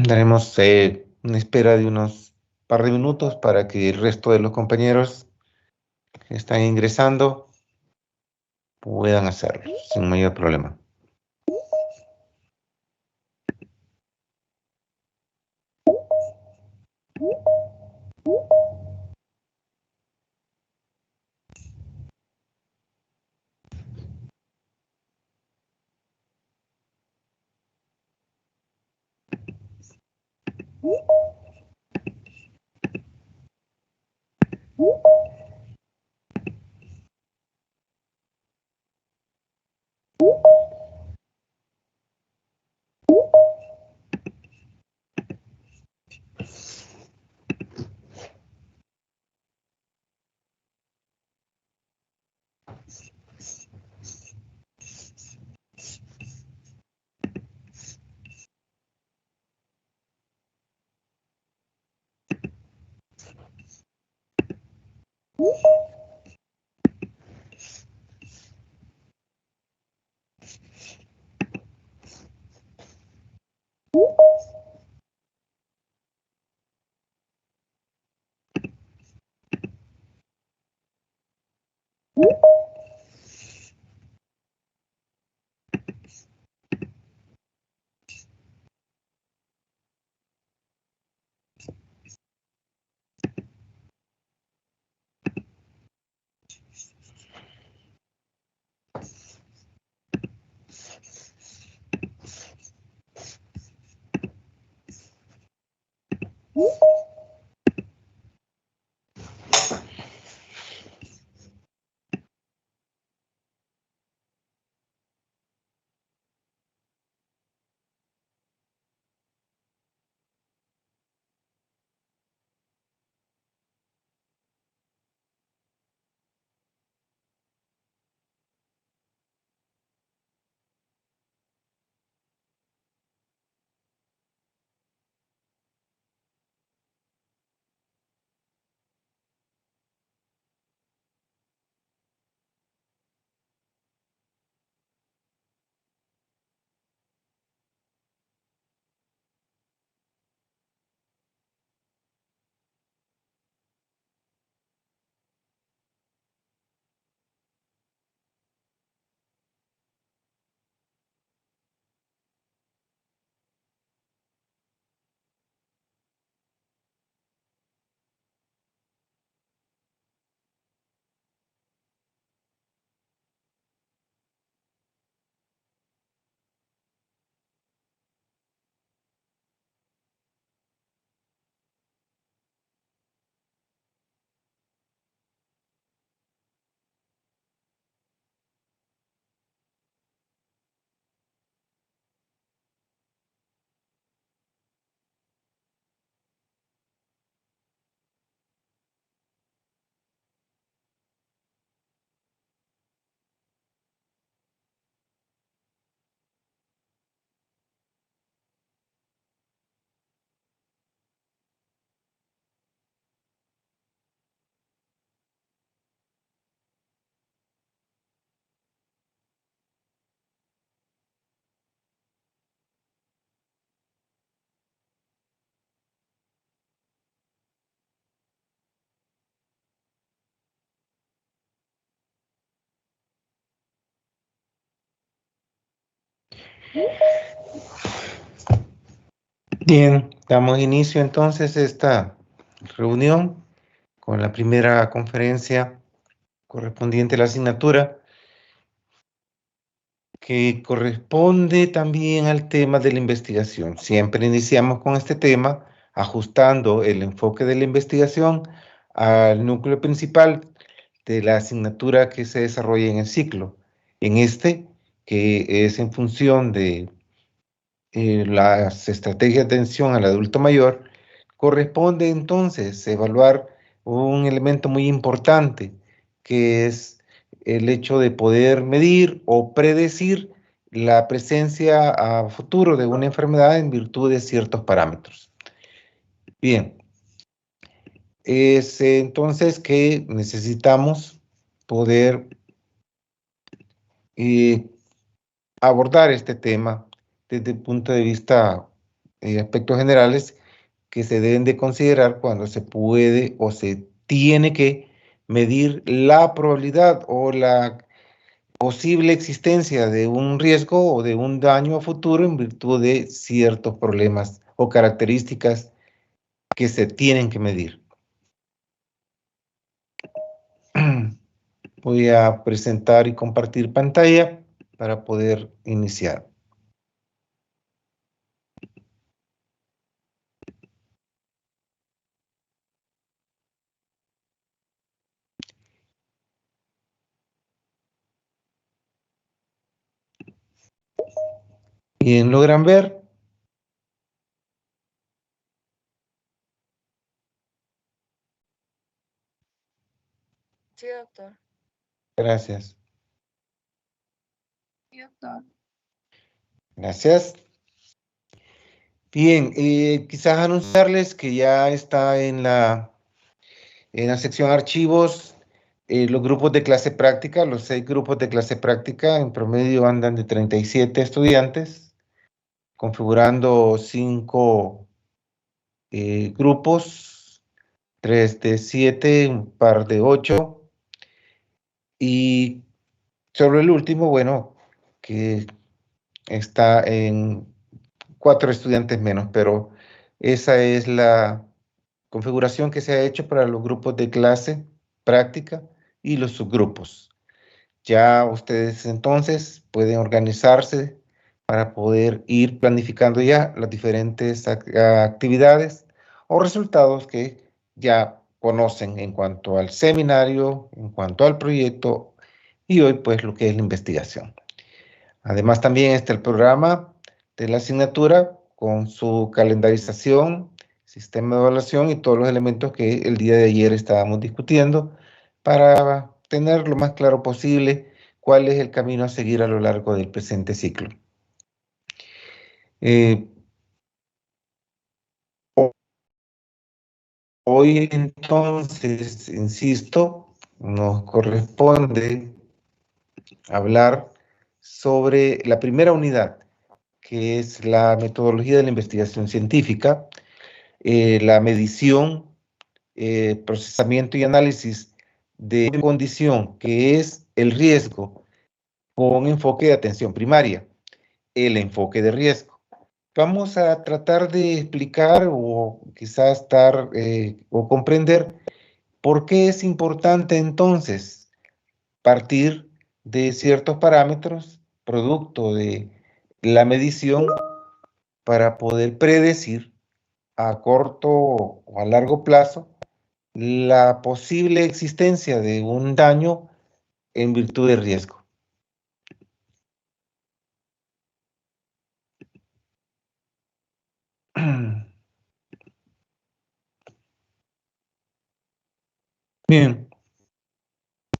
Daremos una espera de unos par de minutos para que el resto de los compañeros que están ingresando puedan hacerlo sin mayor problema. Bien, damos inicio entonces a esta reunión con la primera conferencia correspondiente a la asignatura, que corresponde también al tema de la investigación. Siempre iniciamos con este tema, ajustando el enfoque de la investigación al núcleo principal de la asignatura que se desarrolla en el ciclo. En este, que es en función de las estrategias de atención al adulto mayor, corresponde entonces evaluar un elemento muy importante, que es el hecho de poder medir o predecir la presencia a futuro de una enfermedad en virtud de ciertos parámetros. Bien, es entonces que necesitamos poder abordar este tema desde el punto de vista aspectos generales que se deben de considerar cuando se puede o se tiene que medir la probabilidad o la posible existencia de un riesgo o de un daño a futuro en virtud de ciertos problemas o características que se tienen que medir. Voy a presentar y compartir pantalla para poder iniciar. Bien, ¿logran ver? Sí, doctor. Gracias. Sí, doctor. Gracias. Bien, quizás anunciarles que ya está en la sección archivos los grupos de clase práctica, los 6 grupos de clase práctica, en promedio andan de 37 estudiantes, configurando 5 grupos, 3 de 7, un par de 8, y sobre el último, bueno, que está en 4 estudiantes menos, pero esa es la configuración que se ha hecho para los grupos de clase práctica y los subgrupos. Ya ustedes entonces pueden organizarse para poder ir planificando ya las diferentes actividades o resultados que ya conocen en cuanto al seminario, en cuanto al proyecto y hoy pues lo que es la investigación. Además también está el programa de la asignatura con su calendarización, sistema de evaluación y todos los elementos que el día de ayer estábamos discutiendo para tener lo más claro posible cuál es el camino a seguir a lo largo del presente ciclo. Hoy entonces, insisto, nos corresponde hablar sobre la primera unidad, que es la metodología de la investigación científica, la medición, procesamiento y análisis de una condición que es el riesgo con enfoque de atención primaria, el enfoque de riesgo. Vamos a tratar de explicar o quizás o comprender por qué es importante entonces partir de ciertos parámetros producto de la medición para poder predecir a corto o a largo plazo la posible existencia de un daño en virtud del riesgo. Bien,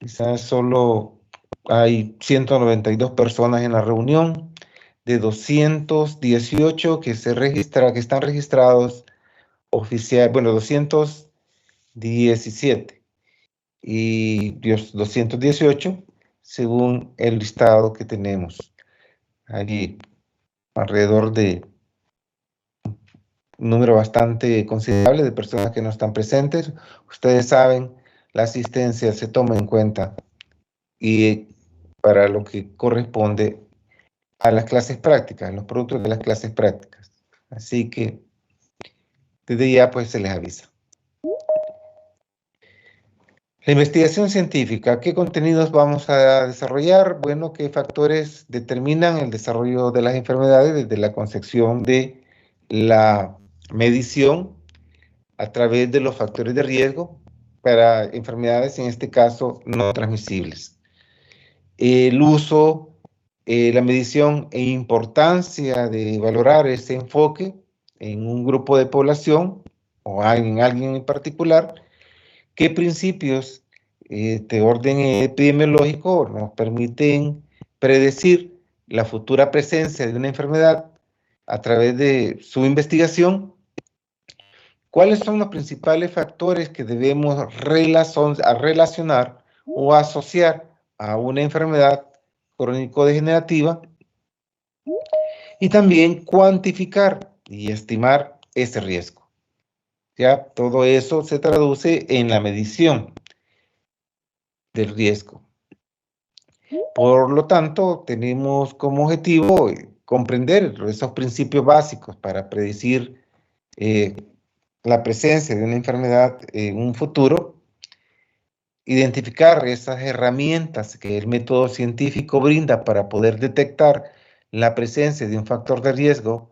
quizás solo hay 192 personas en la reunión, de 218 que están registrados oficial, bueno, 217 y 218 según el listado que tenemos allí, alrededor de un número bastante considerable de personas que no están presentes. Ustedes saben, la asistencia se toma en cuenta y para lo que corresponde a las clases prácticas, los productos de las clases prácticas. Así que desde ya pues se les avisa. La investigación científica, ¿qué contenidos vamos a desarrollar? Bueno, ¿qué factores determinan el desarrollo de las enfermedades desde la concepción de la medición a través de los factores de riesgo para enfermedades, en este caso, no transmisibles? El uso, la medición e importancia de valorar ese enfoque en un grupo de población o en alguien en particular. ¿Qué principios de orden epidemiológico nos permiten predecir la futura presencia de una enfermedad a través de su investigación? ¿Cuáles son los principales factores que debemos relacionar o asociar a una enfermedad crónico-degenerativa? Y también cuantificar y estimar ese riesgo. Ya todo eso se traduce en la medición del riesgo. Por lo tanto, tenemos como objetivo comprender esos principios básicos para predecir la presencia de una enfermedad en un futuro, identificar esas herramientas que el método científico brinda para poder detectar la presencia de un factor de riesgo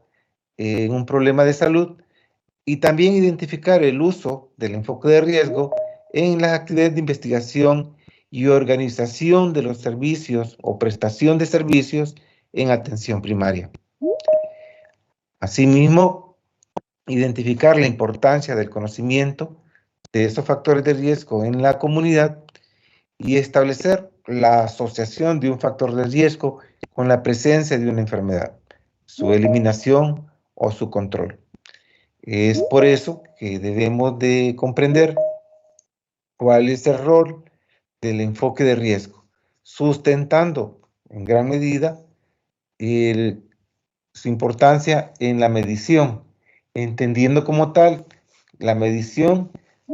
en un problema de salud y también identificar el uso del enfoque de riesgo en las actividades de investigación y organización de los servicios o prestación de servicios en atención primaria. Asimismo, identificar la importancia del conocimiento de esos factores de riesgo en la comunidad y establecer la asociación de un factor de riesgo con la presencia de una enfermedad, su eliminación o su control. Es por eso que debemos de comprender cuál es el rol del enfoque de riesgo, sustentando en gran medida su importancia en la medición, entendiendo como tal la medición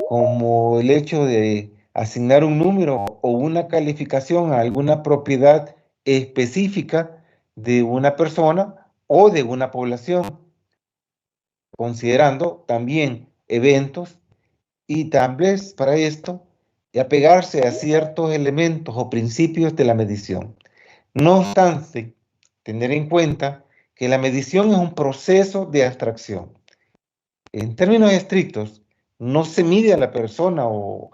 como el hecho de asignar un número o una calificación a alguna propiedad específica de una persona o de una población, considerando también eventos y tal vez para esto apegarse a ciertos elementos o principios de la medición. No obstante, tener en cuenta que la medición es un proceso de abstracción. En términos estrictos, no se mide a la persona o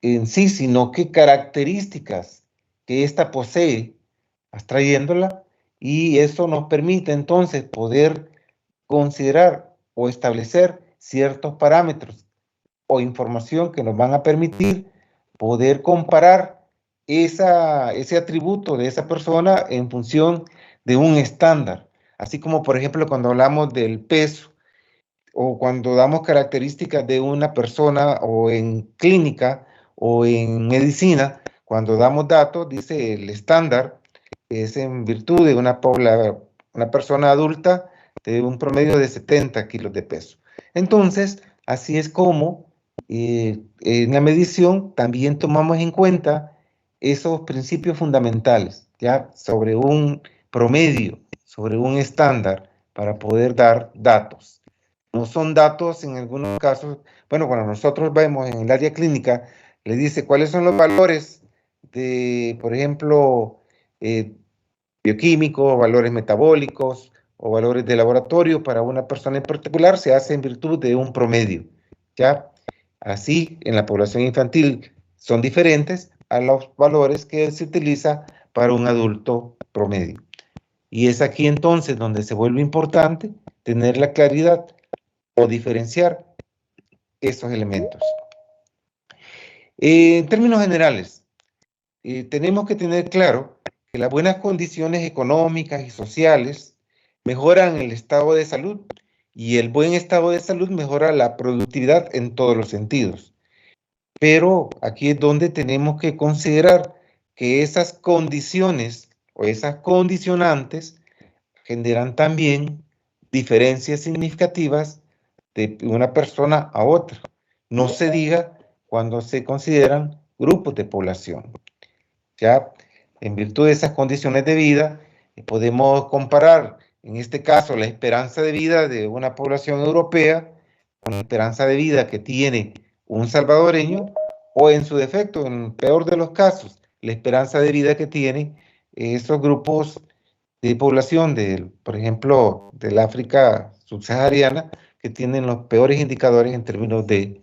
en sí, sino qué características que ésta posee, abstrayéndola, y eso nos permite entonces poder considerar o establecer ciertos parámetros o información que nos van a permitir poder comparar ese atributo de esa persona en función de un estándar. Así como, por ejemplo, cuando hablamos del peso o cuando damos características de una persona o en clínica o en medicina, cuando damos datos, dice el estándar es en virtud de una persona adulta de un promedio de 70 kilos de peso. Entonces, así es como en la medición también tomamos en cuenta esos principios fundamentales, ya sobre un promedio, sobre un estándar para poder dar datos. No son datos en algunos casos, bueno, cuando nosotros vemos en el área clínica, le dice cuáles son los valores de, por ejemplo, bioquímicos, valores metabólicos o valores de laboratorio para una persona en particular, se hace en virtud de un promedio, ¿ya? Así, en la población infantil son diferentes a los valores que se utiliza para un adulto promedio. Y es aquí entonces donde se vuelve importante tener la claridad o diferenciar esos elementos. En términos generales, tenemos que tener claro que las buenas condiciones económicas y sociales mejoran el estado de salud y el buen estado de salud mejora la productividad en todos los sentidos. Pero aquí es donde tenemos que considerar que esas condiciones o esas condicionantes generan también diferencias significativas de una persona a otra. No se diga cuando se consideran grupos de población. Ya en virtud de esas condiciones de vida, podemos comparar, en este caso, la esperanza de vida de una población europea con la esperanza de vida que tiene un salvadoreño, o en su defecto, en el peor de los casos, la esperanza de vida que tienen esos grupos de población, por ejemplo, del África subsahariana, que tienen los peores indicadores en términos de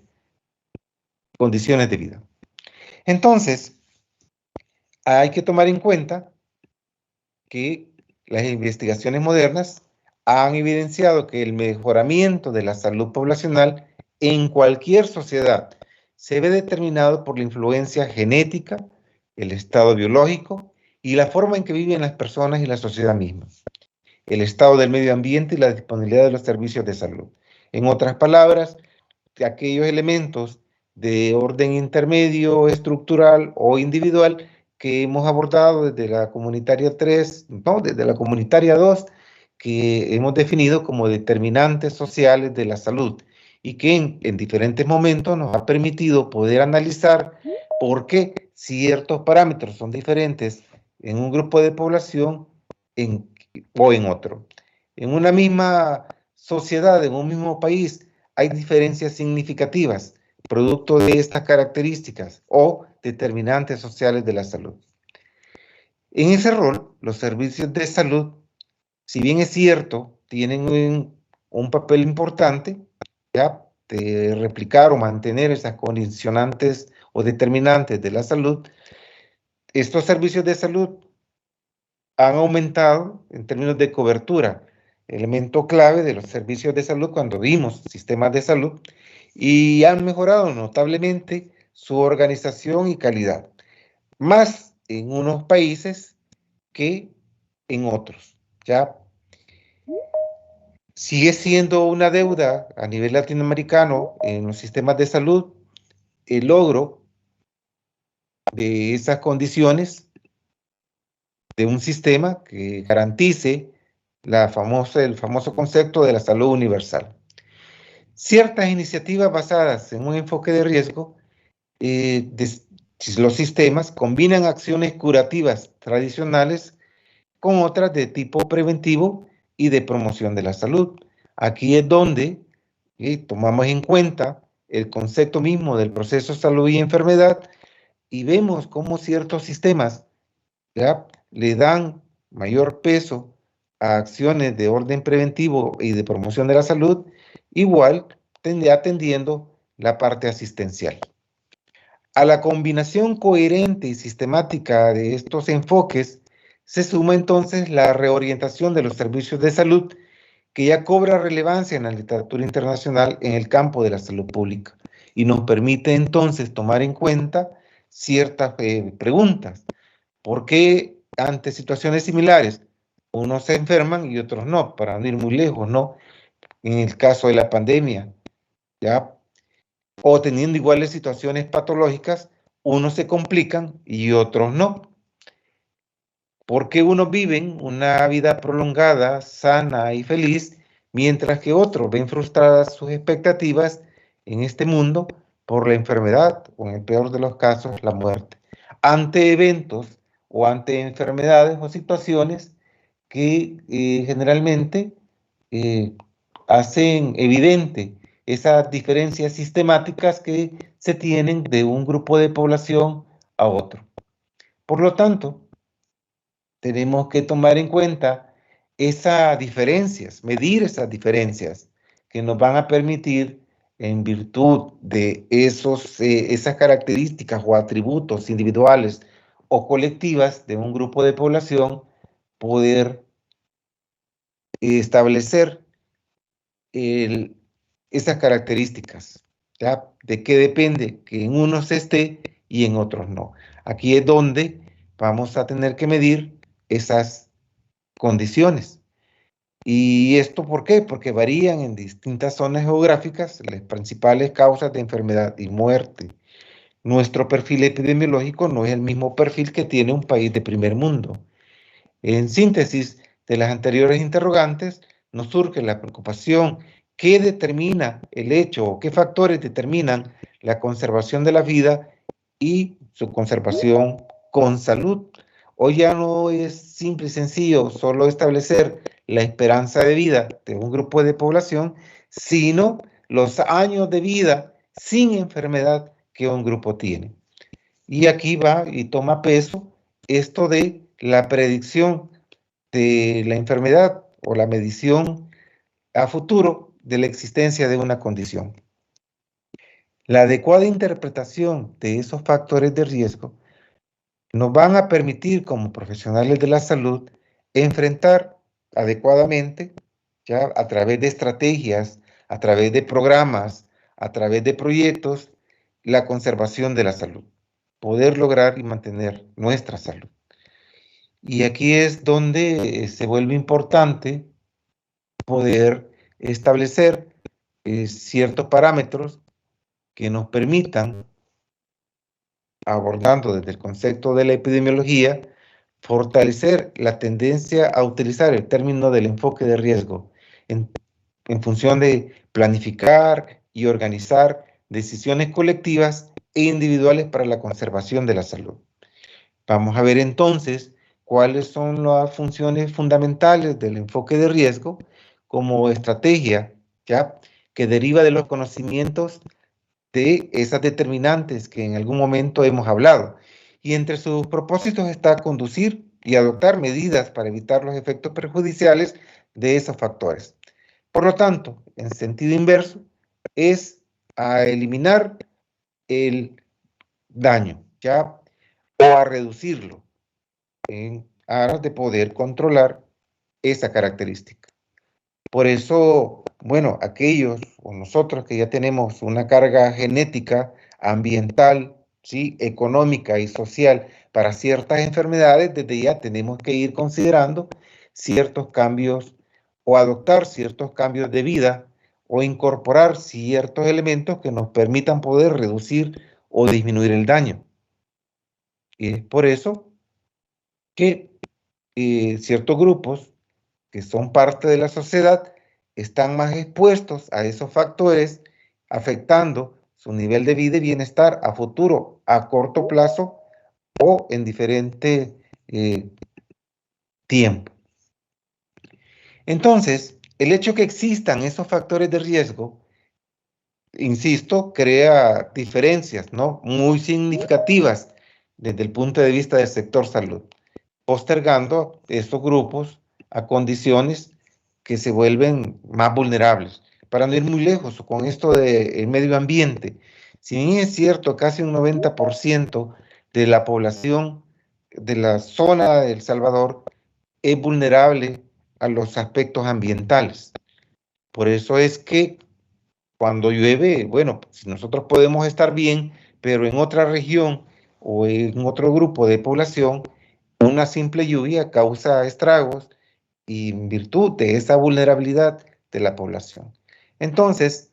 condiciones de vida. Entonces, hay que tomar en cuenta que las investigaciones modernas han evidenciado que el mejoramiento de la salud poblacional en cualquier sociedad se ve determinado por la influencia genética, el estado biológico y la forma en que viven las personas y la sociedad misma, el estado del medio ambiente y la disponibilidad de los servicios de salud. En otras palabras, aquellos elementos de orden intermedio, estructural o individual que hemos abordado desde la comunitaria 3, no, desde la comunitaria 2, que hemos definido como determinantes sociales de la salud y que en diferentes momentos nos ha permitido poder analizar por qué ciertos parámetros son diferentes en un grupo de población o en otro. En una misma sociedad, en un mismo país, hay diferencias significativas producto de estas características o determinantes sociales de la salud. En ese rol, los servicios de salud, si bien es cierto, tienen un papel importante, ¿ya?, de replicar o mantener esas condicionantes o determinantes de la salud. Estos servicios de salud han aumentado en términos de cobertura, elemento clave de los servicios de salud cuando vimos sistemas de salud, y han mejorado notablemente su organización y calidad, más en unos países que en otros, ¿ya? Sigue siendo una deuda a nivel latinoamericano en los sistemas de salud el logro de esas condiciones de un sistema que garantice el famoso concepto de la salud universal. Ciertas iniciativas basadas en un enfoque de riesgo, los sistemas combinan acciones curativas tradicionales con otras de tipo preventivo y de promoción de la salud. Aquí es donde tomamos en cuenta el concepto mismo del proceso salud y enfermedad y vemos cómo ciertos sistemas, ¿ya?, le dan mayor peso a acciones de orden preventivo y de promoción de la salud, igual atendiendo la parte asistencial. A la combinación coherente y sistemática de estos enfoques se suma entonces la reorientación de los servicios de salud, que ya cobra relevancia en la literatura internacional en el campo de la salud pública y nos permite entonces tomar en cuenta ciertas preguntas. ¿Por qué ante situaciones similares unos se enferman y otros no? Para no ir muy lejos, ¿no? En el caso de la pandemia, ¿ya?, o teniendo iguales situaciones patológicas, unos se complican y otros no. ¿Por qué unos viven una vida prolongada, sana y feliz, mientras que otros ven frustradas sus expectativas en este mundo por la enfermedad o, en el peor de los casos, la muerte? Ante eventos o ante enfermedades o situaciones que generalmente hacen evidente esas diferencias sistemáticas que se tienen de un grupo de población a otro. Por lo tanto, tenemos que tomar en cuenta esas diferencias, medir esas diferencias que nos van a permitir, en virtud de esas características o atributos individuales o colectivas de un grupo de población, poder establecer esas características, ¿ya?, de qué depende que en unos esté y en otros no. Aquí es donde vamos a tener que medir esas condiciones. ¿Y esto por qué? Porque varían en distintas zonas geográficas las principales causas de enfermedad y muerte. Nuestro perfil epidemiológico no es el mismo perfil que tiene un país de primer mundo. En síntesis de las anteriores interrogantes, nos surge la preocupación: ¿qué determina el hecho o qué factores determinan la conservación de la vida y su conservación con salud? Hoy ya no es simple y sencillo solo establecer la esperanza de vida de un grupo de población, sino los años de vida sin enfermedad que un grupo tiene. Y aquí va y toma peso esto de la predicción de la enfermedad o la medición a futuro de la existencia de una condición. La adecuada interpretación de esos factores de riesgo nos van a permitir, como profesionales de la salud, enfrentar adecuadamente, ya a través de estrategias, a través de programas, a través de proyectos, la conservación de la salud, poder lograr y mantener nuestra salud. Y aquí es donde se vuelve importante poder establecer ciertos parámetros que nos permitan abordando desde el concepto de la epidemiología, fortalecer la tendencia a utilizar el término del enfoque de riesgo en, en función de planificar y organizar decisiones colectivas e individuales para la conservación de la salud. Vamos a ver entonces cuáles son las funciones fundamentales del enfoque de riesgo como estrategia, ¿ya? Que deriva de los conocimientos de esas determinantes que en algún momento hemos hablado. Y entre sus propósitos está conducir y adoptar medidas para evitar los efectos perjudiciales de esos factores. Por lo tanto, en sentido inverso, es a eliminar el daño, ¿ya? O a reducirlo en aras de poder controlar esa característica. Por eso, bueno, aquellos o nosotros que ya tenemos una carga genética, ambiental, ¿sí? Económica y social para ciertas enfermedades, desde ya tenemos que ir considerando ciertos cambios o adoptar ciertos cambios de vida o incorporar ciertos elementos que nos permitan poder reducir o disminuir el daño. Y es por eso que ciertos grupos que son parte de la sociedad están más expuestos a esos factores, afectando su nivel de vida y bienestar a futuro, a corto plazo o en diferente tiempo. Entonces, el hecho que existan esos factores de riesgo, insisto, crea diferencias, ¿no? Muy significativas desde el punto de vista del sector salud, postergando estos grupos a condiciones que se vuelven más vulnerables. Para no ir muy lejos con esto del medio ambiente, si bien es cierto, casi un 90% de la población de la zona de El Salvador es vulnerable a los aspectos ambientales. Por eso es que cuando llueve, bueno, si nosotros podemos estar bien, pero en otra región o en otro grupo de población, una simple lluvia causa estragos y en virtud de esa vulnerabilidad de la población. Entonces,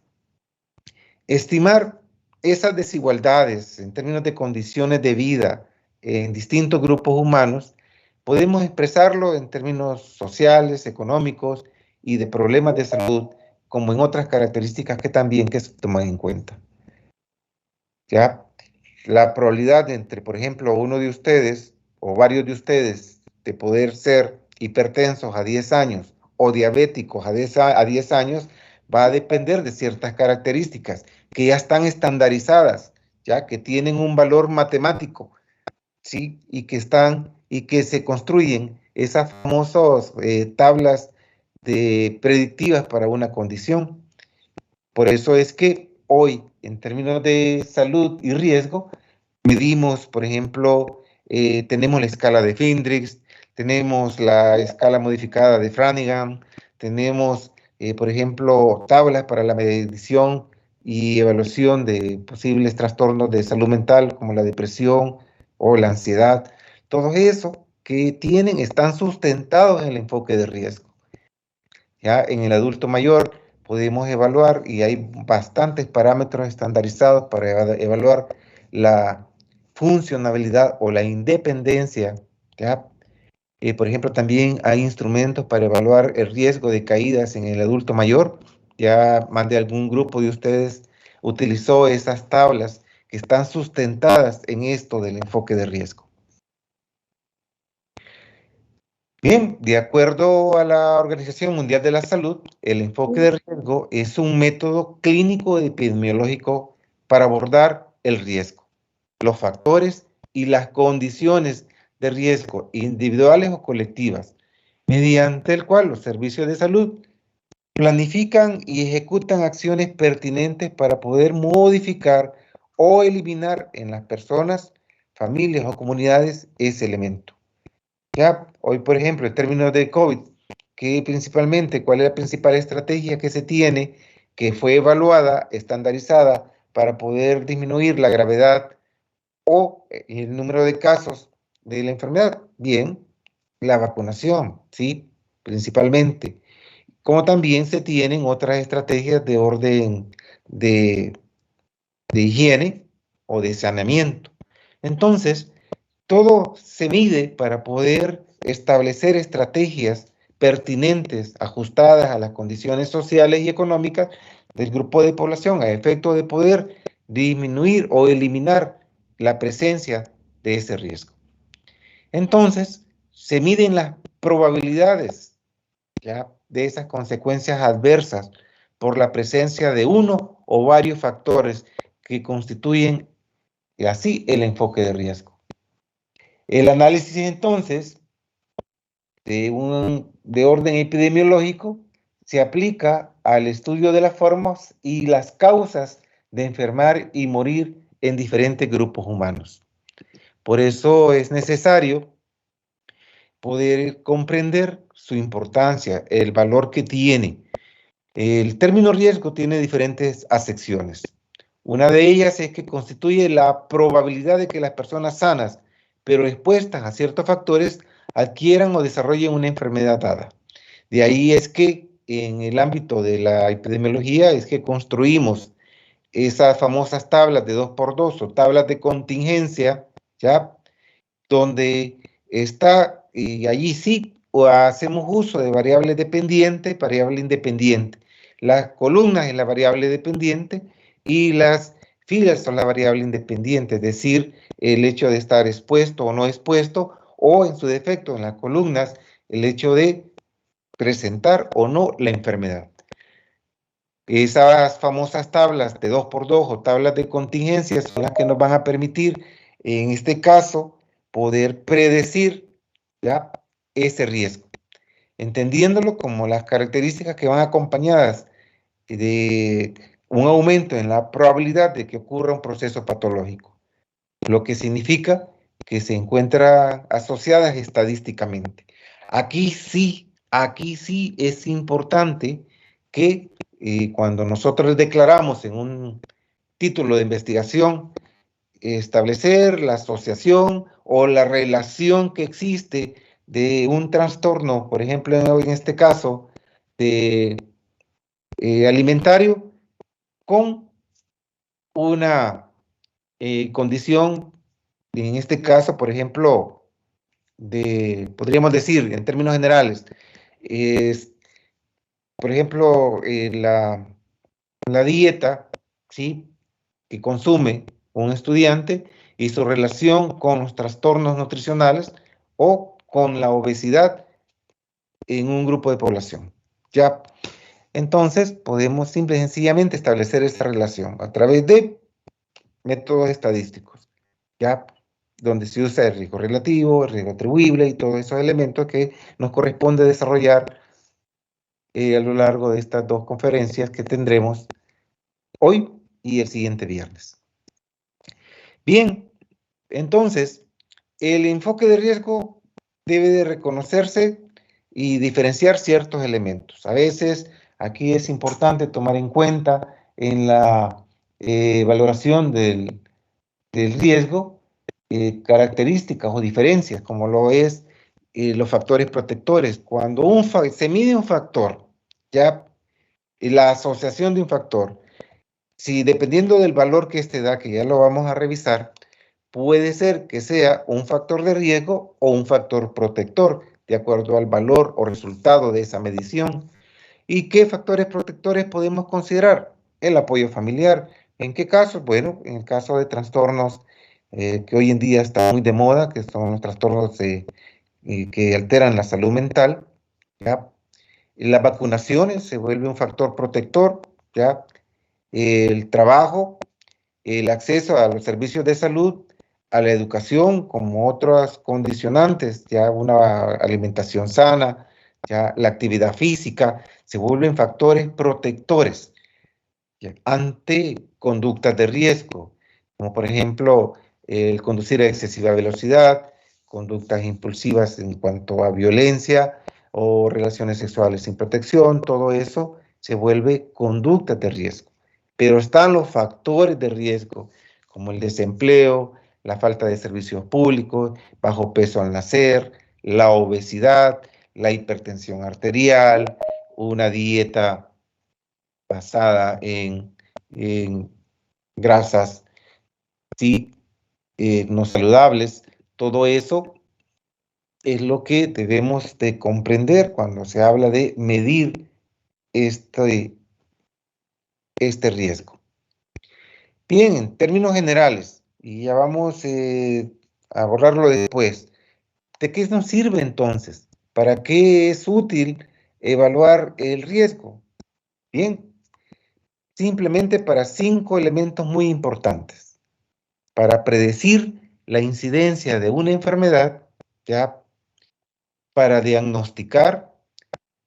estimar esas desigualdades en términos de condiciones de vida en distintos grupos humanos, podemos expresarlo en términos sociales, económicos y de problemas de salud, como en otras características que también que se toman en cuenta. ¿Ya? La probabilidad entre, por ejemplo, uno de ustedes o varios de ustedes de poder ser hipertensos a 10 años o diabéticos a 10 años va a depender de ciertas características que ya están estandarizadas, ya que tienen un valor matemático, ¿sí? Y que se construyen esas famosas tablas predictivas para una condición. Por eso es que hoy, en términos de salud y riesgo, medimos, por ejemplo, tenemos la escala de Findrix, tenemos la escala modificada de Framingham, tenemos, por ejemplo, tablas para la medición y evaluación de posibles trastornos de salud mental como la depresión o la ansiedad. Todo eso que están sustentados en el enfoque de riesgo. Ya en el adulto mayor podemos evaluar y hay bastantes parámetros estandarizados para evaluar la funcionabilidad o la independencia, ¿ya? Por ejemplo, también hay instrumentos para evaluar el riesgo de caídas en el adulto mayor. Ya más de algún grupo de ustedes utilizó esas tablas que están sustentadas en esto del enfoque de riesgo. Bien, de acuerdo a la Organización Mundial de la Salud, el enfoque de riesgo es un método clínico epidemiológico para abordar el riesgo, los factores y las condiciones de riesgo individuales o colectivas, mediante el cual los servicios de salud planifican y ejecutan acciones pertinentes para poder modificar o eliminar en las personas, familias o comunidades ese elemento. Ya, hoy, por ejemplo, en términos de COVID, ¿cuál es la principal estrategia que se tiene, que fue evaluada, estandarizada, para poder disminuir la gravedad o el número de casos de la enfermedad? Bien, la vacunación, ¿sí? Principalmente. Como también se tienen otras estrategias de orden de higiene o de saneamiento. Entonces, todo se mide para poder establecer estrategias pertinentes, ajustadas a las condiciones sociales y económicas del grupo de población, a efecto de poder disminuir o eliminar la presencia de ese riesgo. Entonces, se miden las probabilidades, ¿ya?, de esas consecuencias adversas por la presencia de uno o varios factores que constituyen así el enfoque de riesgo. El análisis entonces de orden epidemiológico se aplica al estudio de las formas y las causas de enfermar y morir en diferentes grupos humanos. Por eso es necesario poder comprender su importancia, el valor que tiene. El término riesgo tiene diferentes acepciones. Una de ellas es que constituye la probabilidad de que las personas sanas, pero expuestas a ciertos factores, adquieran o desarrollen una enfermedad dada. De ahí es que en el ámbito de la epidemiología es que construimos esas famosas tablas de 2x2 o tablas de contingencia, ¿ya?, donde está, y allí sí o hacemos uso de variable dependiente, variable independiente. Las columnas es la variable dependiente y las filas son la variable independiente, es decir, el hecho de estar expuesto o no expuesto, o en su defecto en las columnas, el hecho de presentar o no la enfermedad. Esas famosas tablas de 2x2 o tablas de contingencia son las que nos van a permitir, en este caso, poder predecir, ¿ya?, ese riesgo, entendiéndolo como las características que van acompañadas de un aumento en la probabilidad de que ocurra un proceso patológico, lo que significa que se encuentran asociadas estadísticamente. Aquí sí es importante que cuando nosotros declaramos en un título de investigación, establecer la asociación o la relación que existe de un trastorno, por ejemplo, en este caso, de alimentario, con una condición, en este caso, por ejemplo, podríamos decir, en términos generales, es, por ejemplo, la dieta, ¿sí?, que consume un estudiante y su relación con los trastornos nutricionales o con la obesidad en un grupo de población. Ya, entonces podemos simple y sencillamente establecer esta relación a través de métodos estadísticos, ya, donde se usa el riesgo relativo, el riesgo atribuible y todos esos elementos que nos corresponde desarrollar a lo largo de estas dos conferencias que tendremos hoy y el siguiente viernes. Bien, entonces, el enfoque de riesgo debe de reconocerse y diferenciar ciertos elementos. A veces, aquí es importante tomar en cuenta en la valoración del riesgo características o diferencias, como lo es los factores protectores. Cuando se mide un factor, ya, la asociación de un factor, si dependiendo del valor que este da, que ya lo vamos a revisar, puede ser que sea un factor de riesgo o un factor protector, de acuerdo al valor o resultado de esa medición. ¿Y qué factores protectores podemos considerar? El apoyo familiar. ¿En qué casos? Bueno, en el caso de trastornos que hoy en día están muy de moda, que son los trastornos que alteran la salud mental, ¿ya? Las vacunaciones se vuelve un factor protector, ¿ya? El trabajo, el acceso a los servicios de salud, a la educación, como otras condicionantes, ya una alimentación sana, ya la actividad física, se vuelven factores protectores, ¿ya?, ante conductas de riesgo, como por ejemplo el conducir a excesiva velocidad, conductas impulsivas en cuanto a violencia o relaciones sexuales sin protección. Todo eso se vuelve conductas de riesgo. Pero están los factores de riesgo, como el desempleo, la falta de servicios públicos, bajo peso al nacer, la obesidad, la hipertensión arterial, una dieta basada en grasas, sí, no saludables. Todo eso es lo que debemos de comprender cuando se habla de medir este riesgo. Bien, en términos generales, y ya vamos a abordarlo después, ¿de qué nos sirve entonces? ¿Para qué es útil evaluar el riesgo? Bien, simplemente para 5 elementos muy importantes. Para predecir la incidencia de una enfermedad, ya, para diagnosticar,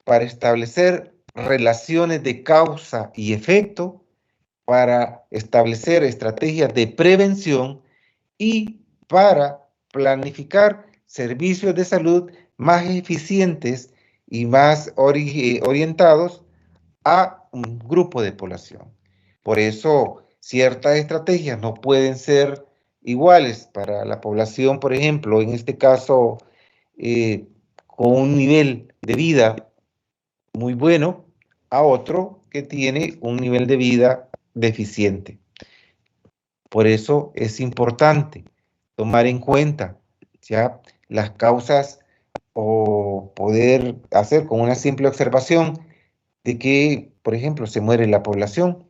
para establecer relaciones de causa y efecto, para establecer estrategias de prevención y para planificar servicios de salud más eficientes y más orientados a un grupo de población. Por eso, ciertas estrategias no pueden ser iguales para la población, por ejemplo, en este caso, con un nivel de vida muy bueno, a otro que tiene un nivel de vida deficiente. Por eso es importante tomar en cuenta ya las causas o poder hacer con una simple observación de que, por ejemplo, se muere la población.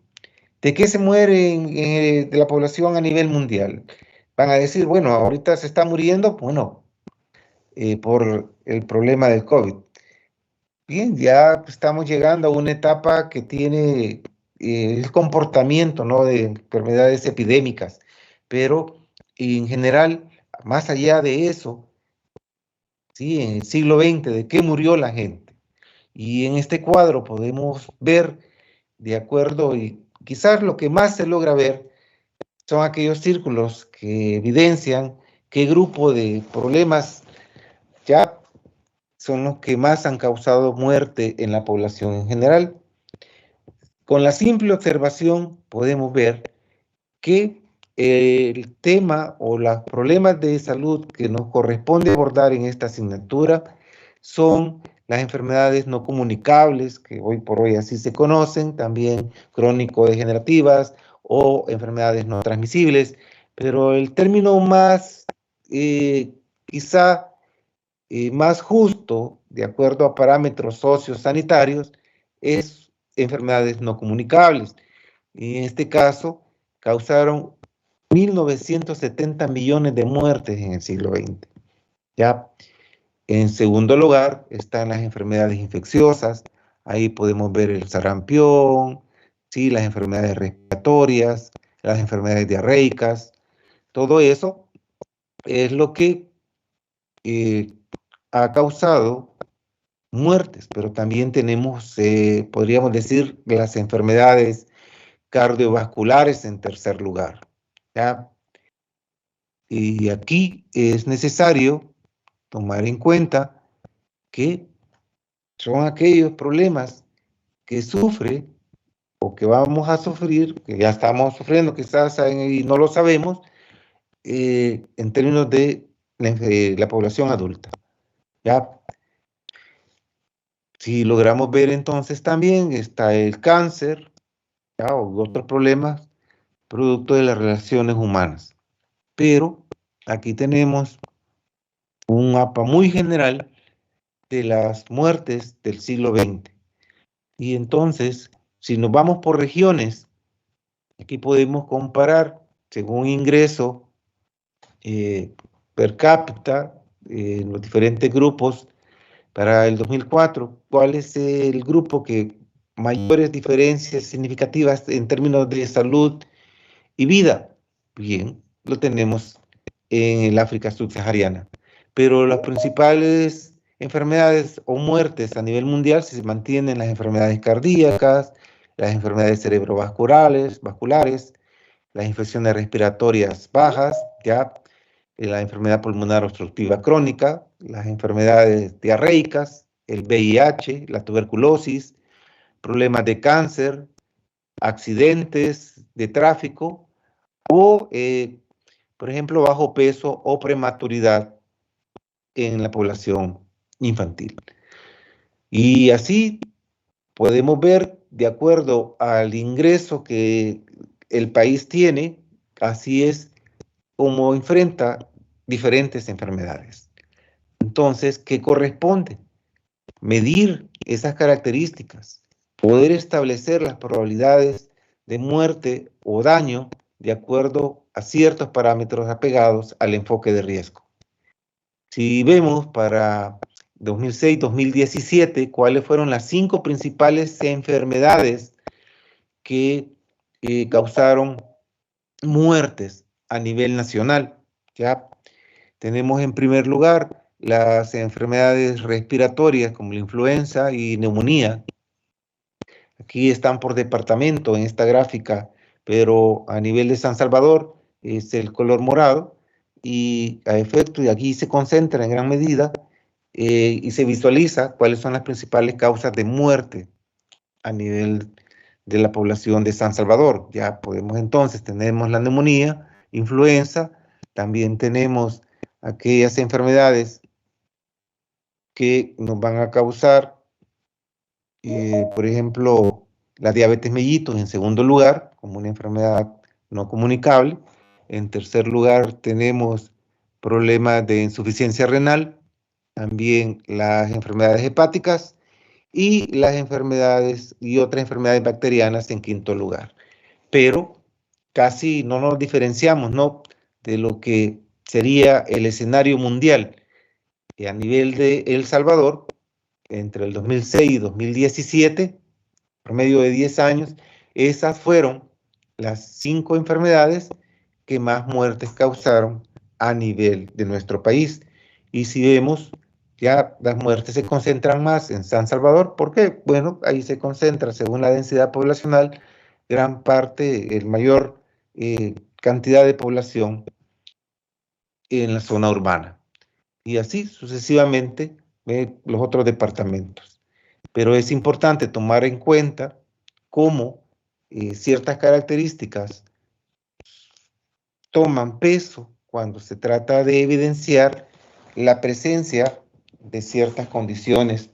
¿De qué se muere de la población a nivel mundial? Van a decir, bueno, ahorita se está muriendo, bueno, por el problema del COVID. Bien, ya estamos llegando a una etapa que tiene el comportamiento, ¿no?, de enfermedades epidémicas, pero en general, más allá de eso, ¿sí?, en el siglo XX, ¿de qué murió la gente? Y en este cuadro podemos ver, de acuerdo, y quizás lo que más se logra ver son aquellos círculos que evidencian qué grupo de problemas ya son los que más han causado muerte en la población en general. Con la simple observación podemos ver que el tema o los problemas de salud que nos corresponde abordar en esta asignatura son las enfermedades no comunicables, que hoy por hoy así se conocen, también crónico-degenerativas o enfermedades no transmisibles, pero el término más, quizá más justo, de acuerdo a parámetros sociosanitarios, es enfermedades no comunicables. Y en este caso, causaron 1.970 millones de muertes en el siglo XX. Ya, en segundo lugar están las enfermedades infecciosas. Ahí podemos ver el sarampión, ¿sí?, las enfermedades respiratorias, las enfermedades diarreicas. Todo eso es lo que ha causado muertes, pero también tenemos, podríamos decir, las enfermedades cardiovasculares en tercer lugar, ¿ya? Y aquí es necesario tomar en cuenta que son aquellos problemas que sufre o que vamos a sufrir, que ya estamos sufriendo quizás y no lo sabemos, en términos de la población adulta, ¿ya? Si logramos ver entonces también está el cáncer, ¿ya?, o otros problemas producto de las relaciones humanas. Pero aquí tenemos un mapa muy general de las muertes del siglo XX. Y entonces, si nos vamos por regiones, aquí podemos comparar según ingreso per cápita en los diferentes grupos para el 2004, cuál es el grupo que mayores diferencias significativas en términos de salud y vida. Bien, lo tenemos en el África subsahariana. Pero las principales enfermedades o muertes a nivel mundial se mantienen las enfermedades cardíacas, las enfermedades cerebrovasculares, las infecciones respiratorias bajas, ya, la enfermedad pulmonar obstructiva crónica, las enfermedades diarreicas, el VIH, la tuberculosis, problemas de cáncer, accidentes de tráfico o, por ejemplo, bajo peso o prematuridad en la población infantil. Y así podemos ver, de acuerdo al ingreso que el país tiene, así es cómo enfrenta diferentes enfermedades. Entonces, ¿qué corresponde? Medir esas características, poder establecer las probabilidades de muerte o daño de acuerdo a ciertos parámetros apegados al enfoque de riesgo. Si vemos para 2006-2017 cuáles fueron las 5 principales enfermedades que causaron muertes a nivel nacional, ya tenemos en primer lugar las enfermedades respiratorias como la influenza y neumonía. Aquí están por departamento en esta gráfica, pero a nivel de San Salvador es el color morado y a efecto de aquí se concentra en gran medida y se visualiza cuáles son las principales causas de muerte a nivel de la población de San Salvador. Ya podemos entonces, tenemos la neumonía, influenza, también tenemos aquellas enfermedades que nos van a causar, por ejemplo, la diabetes mellitus en segundo lugar, como una enfermedad no comunicable. En tercer lugar tenemos problemas de insuficiencia renal, también las enfermedades hepáticas y las enfermedades y otras enfermedades bacterianas en quinto lugar. Pero casi no nos diferenciamos, ¿no?, de lo que sería el escenario mundial. Y a nivel de El Salvador, entre el 2006 y 2017, por medio de 10 años, esas fueron las 5 enfermedades que más muertes causaron a nivel de nuestro país. Y si vemos, ya las muertes se concentran más en San Salvador, porque, bueno, ahí se concentra, según la densidad poblacional, gran parte, el mayor cantidad de población en la zona urbana. Y así sucesivamente los otros departamentos. Pero es importante tomar en cuenta cómo ciertas características toman peso cuando se trata de evidenciar la presencia de ciertas condiciones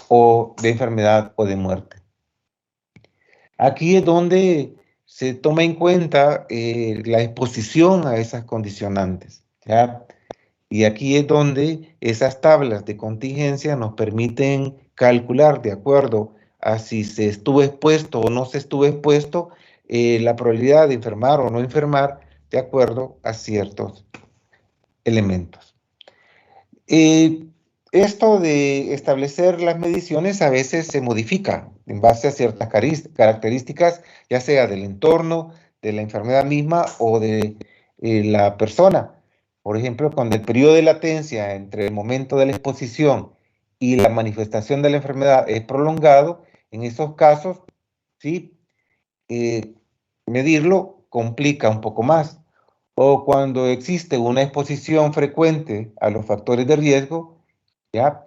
o de enfermedad o de muerte. Aquí es donde se toma en cuenta la exposición a esas condicionantes, ¿ya? Y aquí es donde esas tablas de contingencia nos permiten calcular de acuerdo a si se estuvo expuesto o no se estuvo expuesto la probabilidad de enfermar o no enfermar de acuerdo a ciertos elementos. Esto de establecer las mediciones a veces se modifica en base a ciertas características, ya sea del entorno, de la enfermedad misma o de la persona. Por ejemplo, cuando el periodo de latencia entre el momento de la exposición y la manifestación de la enfermedad es prolongado, en esos casos, sí, medirlo complica un poco más. O cuando existe una exposición frecuente a los factores de riesgo, ya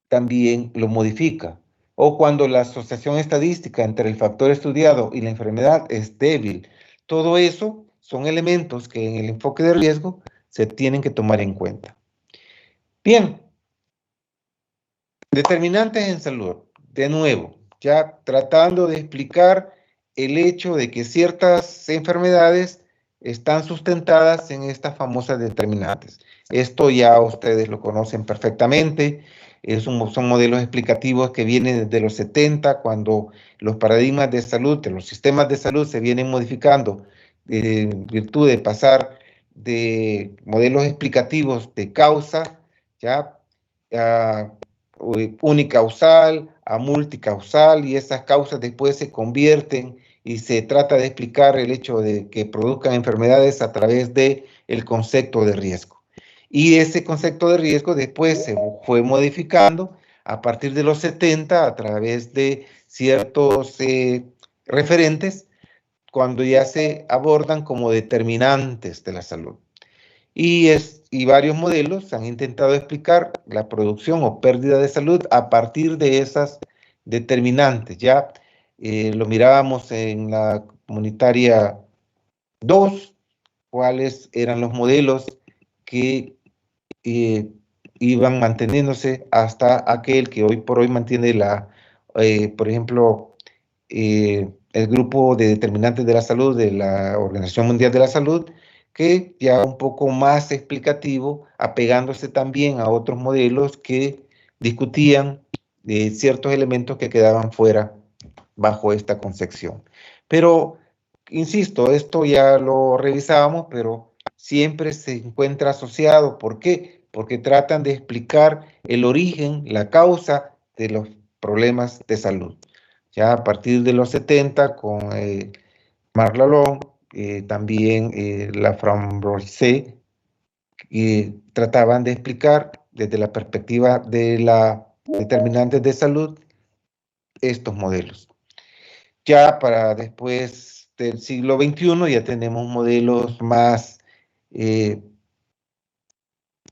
también lo modifica. O cuando la asociación estadística entre el factor estudiado y la enfermedad es débil. Todo eso son elementos que en el enfoque de riesgo se tienen que tomar en cuenta. Bien, determinantes en salud. De nuevo, ya tratando de explicar el hecho de que ciertas enfermedades están sustentadas en estas famosas determinantes. Esto ya ustedes lo conocen perfectamente. Son modelos explicativos que vienen desde los 70, cuando los paradigmas de salud, de los sistemas de salud se vienen modificando en virtud de pasar de modelos explicativos de causa, ya a unicausal a multicausal, y esas causas después se convierten y se trata de explicar el hecho de que produzcan enfermedades a través de el concepto de riesgo. Y ese concepto de riesgo después se fue modificando a partir de los 70 a través de ciertos referentes cuando ya se abordan como determinantes de la salud. Y varios modelos han intentado explicar la producción o pérdida de salud a partir de esas determinantes. Ya lo mirábamos en la comunitaria 2, cuáles eran los modelos que iban manteniéndose hasta aquel que hoy por hoy mantiene por ejemplo, el grupo de determinantes de la salud de la Organización Mundial de la Salud, que ya un poco más explicativo, apegándose también a otros modelos que discutían ciertos elementos que quedaban fuera bajo esta concepción. Pero, insisto, esto ya lo revisábamos, pero siempre se encuentra asociado. ¿Por qué? Porque tratan de explicar el origen, la causa de los problemas de salud. Ya a partir de los 70, con Marc Lalonde, también la Framboise, trataban de explicar desde la perspectiva de la determinantes de salud estos modelos. Ya para después del siglo XXI ya tenemos modelos más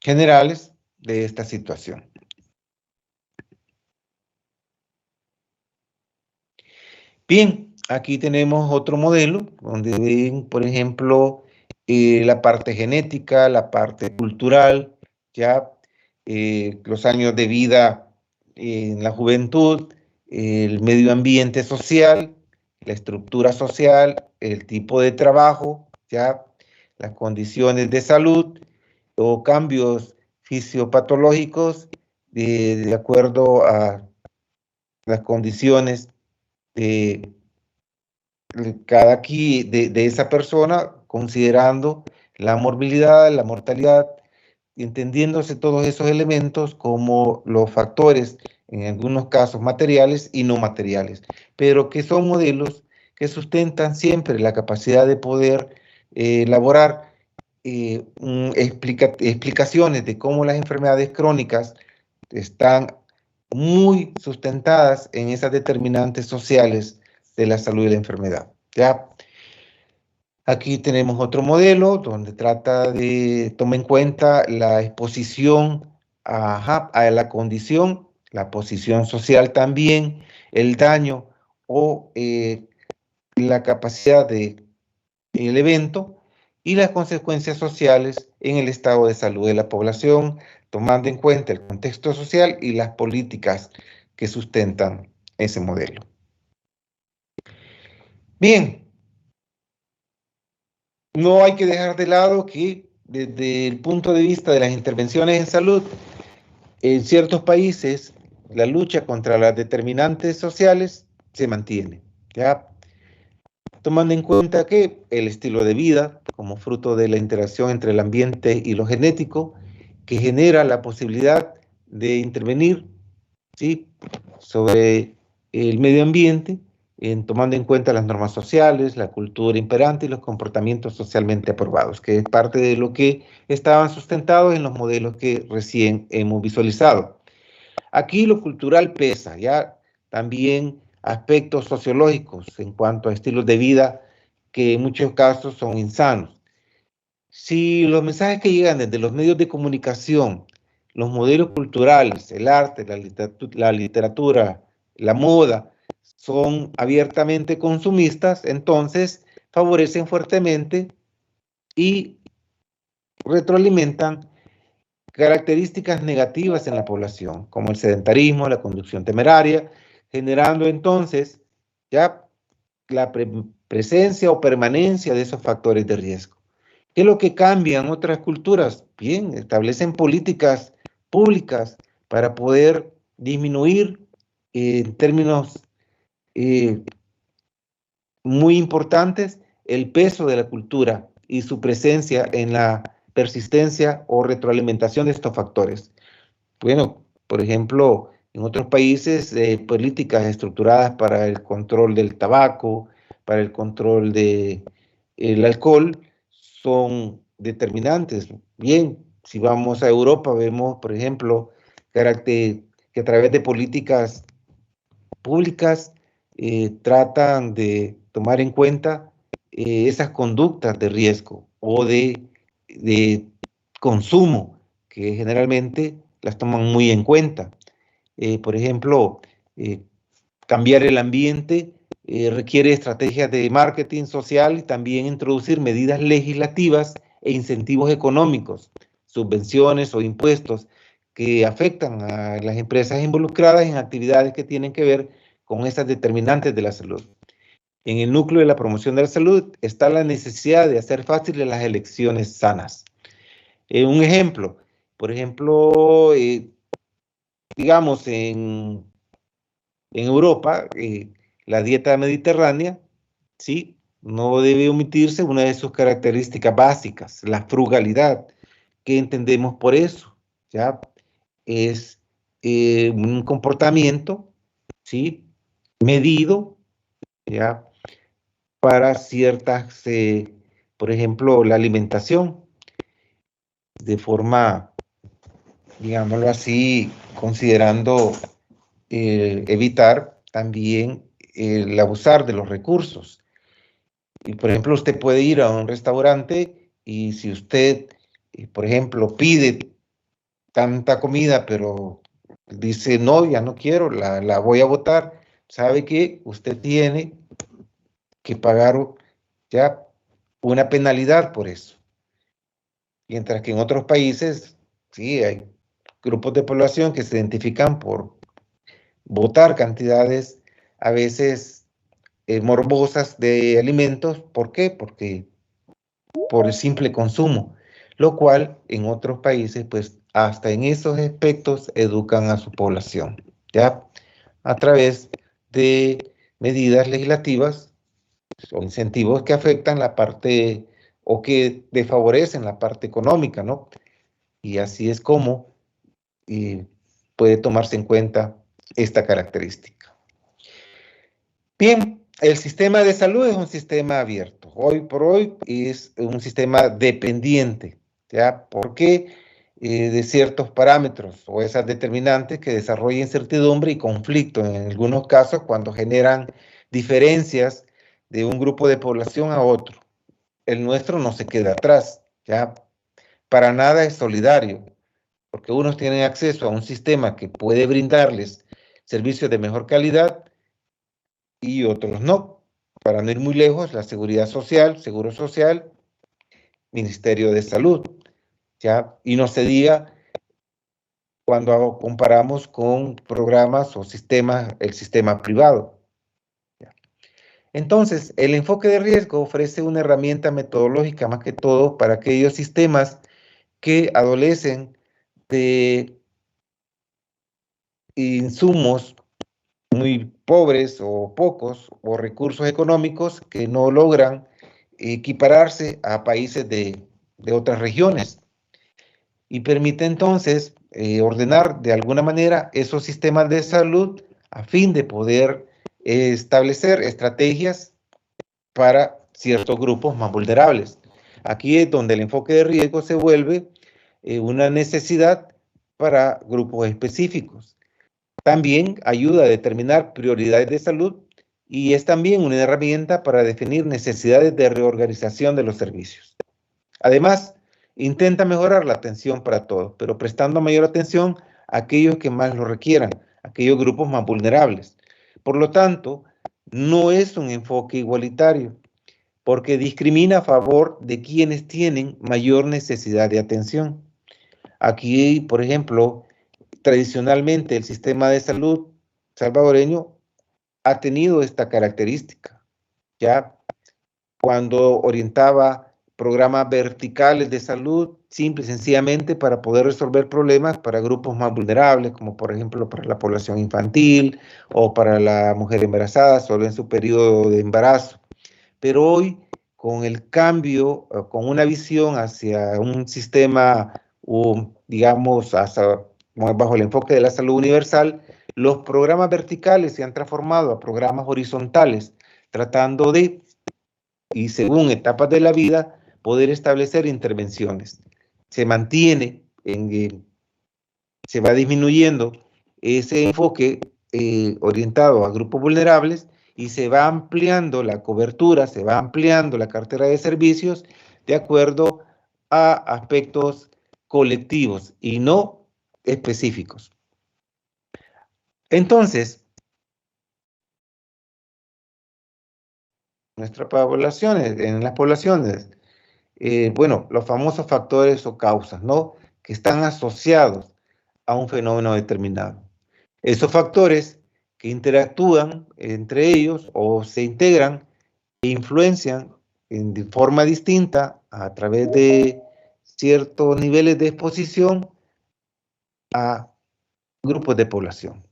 generales de esta situación. Bien, aquí tenemos otro modelo donde ven, por ejemplo, la parte genética, la parte cultural, ya los años de vida en la juventud, el medio ambiente social, la estructura social, el tipo de trabajo, ya las condiciones de salud o cambios fisiopatológicos de acuerdo a las condiciones de cada aquí de esa persona, considerando la morbilidad, la mortalidad, entendiéndose todos esos elementos como los factores, en algunos casos materiales y no materiales, pero que son modelos que sustentan siempre la capacidad de poder elaborar explicaciones de cómo las enfermedades crónicas están muy sustentadas en esas determinantes sociales de la salud y la enfermedad. ¿Ya? Aquí tenemos otro modelo donde trata de tomar en cuenta la exposición a la condición, la posición social también, el daño o la capacidad del evento y las consecuencias sociales en el estado de salud de la población, tomando en cuenta el contexto social y las políticas que sustentan ese modelo. Bien, no hay que dejar de lado que desde el punto de vista de las intervenciones en salud, en ciertos países la lucha contra las determinantes sociales se mantiene, ¿ya? Tomando en cuenta que el estilo de vida, como fruto de la interacción entre el ambiente y lo genético, que genera la posibilidad de intervenir, ¿sí?, sobre el medio ambiente, tomando en cuenta las normas sociales, la cultura imperante y los comportamientos socialmente aprobados, que es parte de lo que estaban sustentados en los modelos que recién hemos visualizado. Aquí lo cultural pesa, ya también aspectos sociológicos en cuanto a estilos de vida que en muchos casos son insanos. Si los mensajes que llegan desde los medios de comunicación, los modelos culturales, el arte, la literatura, la moda, son abiertamente consumistas, entonces favorecen fuertemente y retroalimentan características negativas en la población, como el sedentarismo, la conducción temeraria, generando entonces ya la presencia o permanencia de esos factores de riesgo. ¿Qué es lo que cambian otras culturas? Bien, establecen políticas públicas para poder disminuir en términos muy importantes el peso de la cultura y su presencia en la persistencia o retroalimentación de estos factores. Bueno, por ejemplo, en otros países, políticas estructuradas para el control del tabaco, para el control del alcohol, son determinantes. Bien, si vamos a Europa, vemos, por ejemplo, que a través de políticas públicas tratan de tomar en cuenta esas conductas de riesgo o de consumo, que generalmente las toman muy en cuenta. Por ejemplo, cambiar el ambiente requiere estrategias de marketing social y también introducir medidas legislativas e incentivos económicos, subvenciones o impuestos que afectan a las empresas involucradas en actividades que tienen que ver con estas determinantes de la salud. En el núcleo de la promoción de la salud está la necesidad de hacer fáciles las elecciones sanas. Un ejemplo, por ejemplo, digamos en Europa, la dieta mediterránea, ¿sí? No debe omitirse una de sus características básicas, la frugalidad. ¿Qué entendemos por eso? ¿Ya? Es un comportamiento, ¿sí? Medido, ¿ya? Para ciertas, por ejemplo, la alimentación, de forma, digámoslo así, considerando evitar también el abusar de los recursos. Y, por ejemplo, usted puede ir a un restaurante y si usted, por ejemplo, pide tanta comida, pero dice, no, ya no quiero, la voy a botar, sabe que usted tiene que pagar ya una penalidad por eso. Mientras que en otros países, sí, hay grupos de población que se identifican por botar cantidades a veces morbosas de alimentos. ¿Por qué? Porque por el simple consumo, lo cual en otros países, pues hasta en esos aspectos educan a su población, ¿ya? A través de medidas legislativas o incentivos que afectan la parte o que desfavorecen la parte económica, ¿no? Y así es como puede tomarse en cuenta esta característica. Bien, el sistema de salud es un sistema abierto. Hoy por hoy es un sistema dependiente, ¿ya? Porque de ciertos parámetros o esas determinantes que desarrollan incertidumbre y conflicto en algunos casos cuando generan diferencias de un grupo de población a otro. El nuestro no se queda atrás, ¿ya? Para nada es solidario, porque unos tienen acceso a un sistema que puede brindarles servicios de mejor calidad y otros no. Para no ir muy lejos, la seguridad social, seguro social, Ministerio de Salud, ¿ya? Y no se diga cuando comparamos con programas o sistemas, el sistema privado. ¿Ya? Entonces, el enfoque de riesgo ofrece una herramienta metodológica más que todo para aquellos sistemas que adolecen de insumos muy pobres o pocos o recursos económicos que no logran equipararse a países de otras regiones y permite entonces ordenar de alguna manera esos sistemas de salud a fin de poder establecer estrategias para ciertos grupos más vulnerables. Aquí es donde el enfoque de riesgo se vuelve una necesidad para grupos específicos. También ayuda a determinar prioridades de salud y es también una herramienta para definir necesidades de reorganización de los servicios. Además, intenta mejorar la atención para todos, pero prestando mayor atención a aquellos que más lo requieran, aquellos grupos más vulnerables. Por lo tanto, no es un enfoque igualitario, porque discrimina a favor de quienes tienen mayor necesidad de atención. Aquí, por ejemplo, tradicionalmente el sistema de salud salvadoreño ha tenido esta característica. Ya cuando orientaba programas verticales de salud, simple y sencillamente para poder resolver problemas para grupos más vulnerables, como por ejemplo para la población infantil o para la mujer embarazada, solo en su periodo de embarazo. Pero hoy, con el cambio, con una visión hacia un sistema, digamos, bajo el enfoque de la salud universal, los programas verticales se han transformado a programas horizontales, tratando de, y según etapas de la vida, poder establecer intervenciones. Se mantiene, se va disminuyendo ese enfoque orientado a grupos vulnerables y se va ampliando la cobertura, se va ampliando la cartera de servicios de acuerdo a aspectos colectivos y no específicos. Entonces, nuestras poblaciones, en las poblaciones, bueno, los famosos factores o causas, ¿no? Que están asociados a un fenómeno determinado. Esos factores que interactúan entre ellos o se integran influencian de forma distinta a través de ciertos niveles de exposición a grupos de población.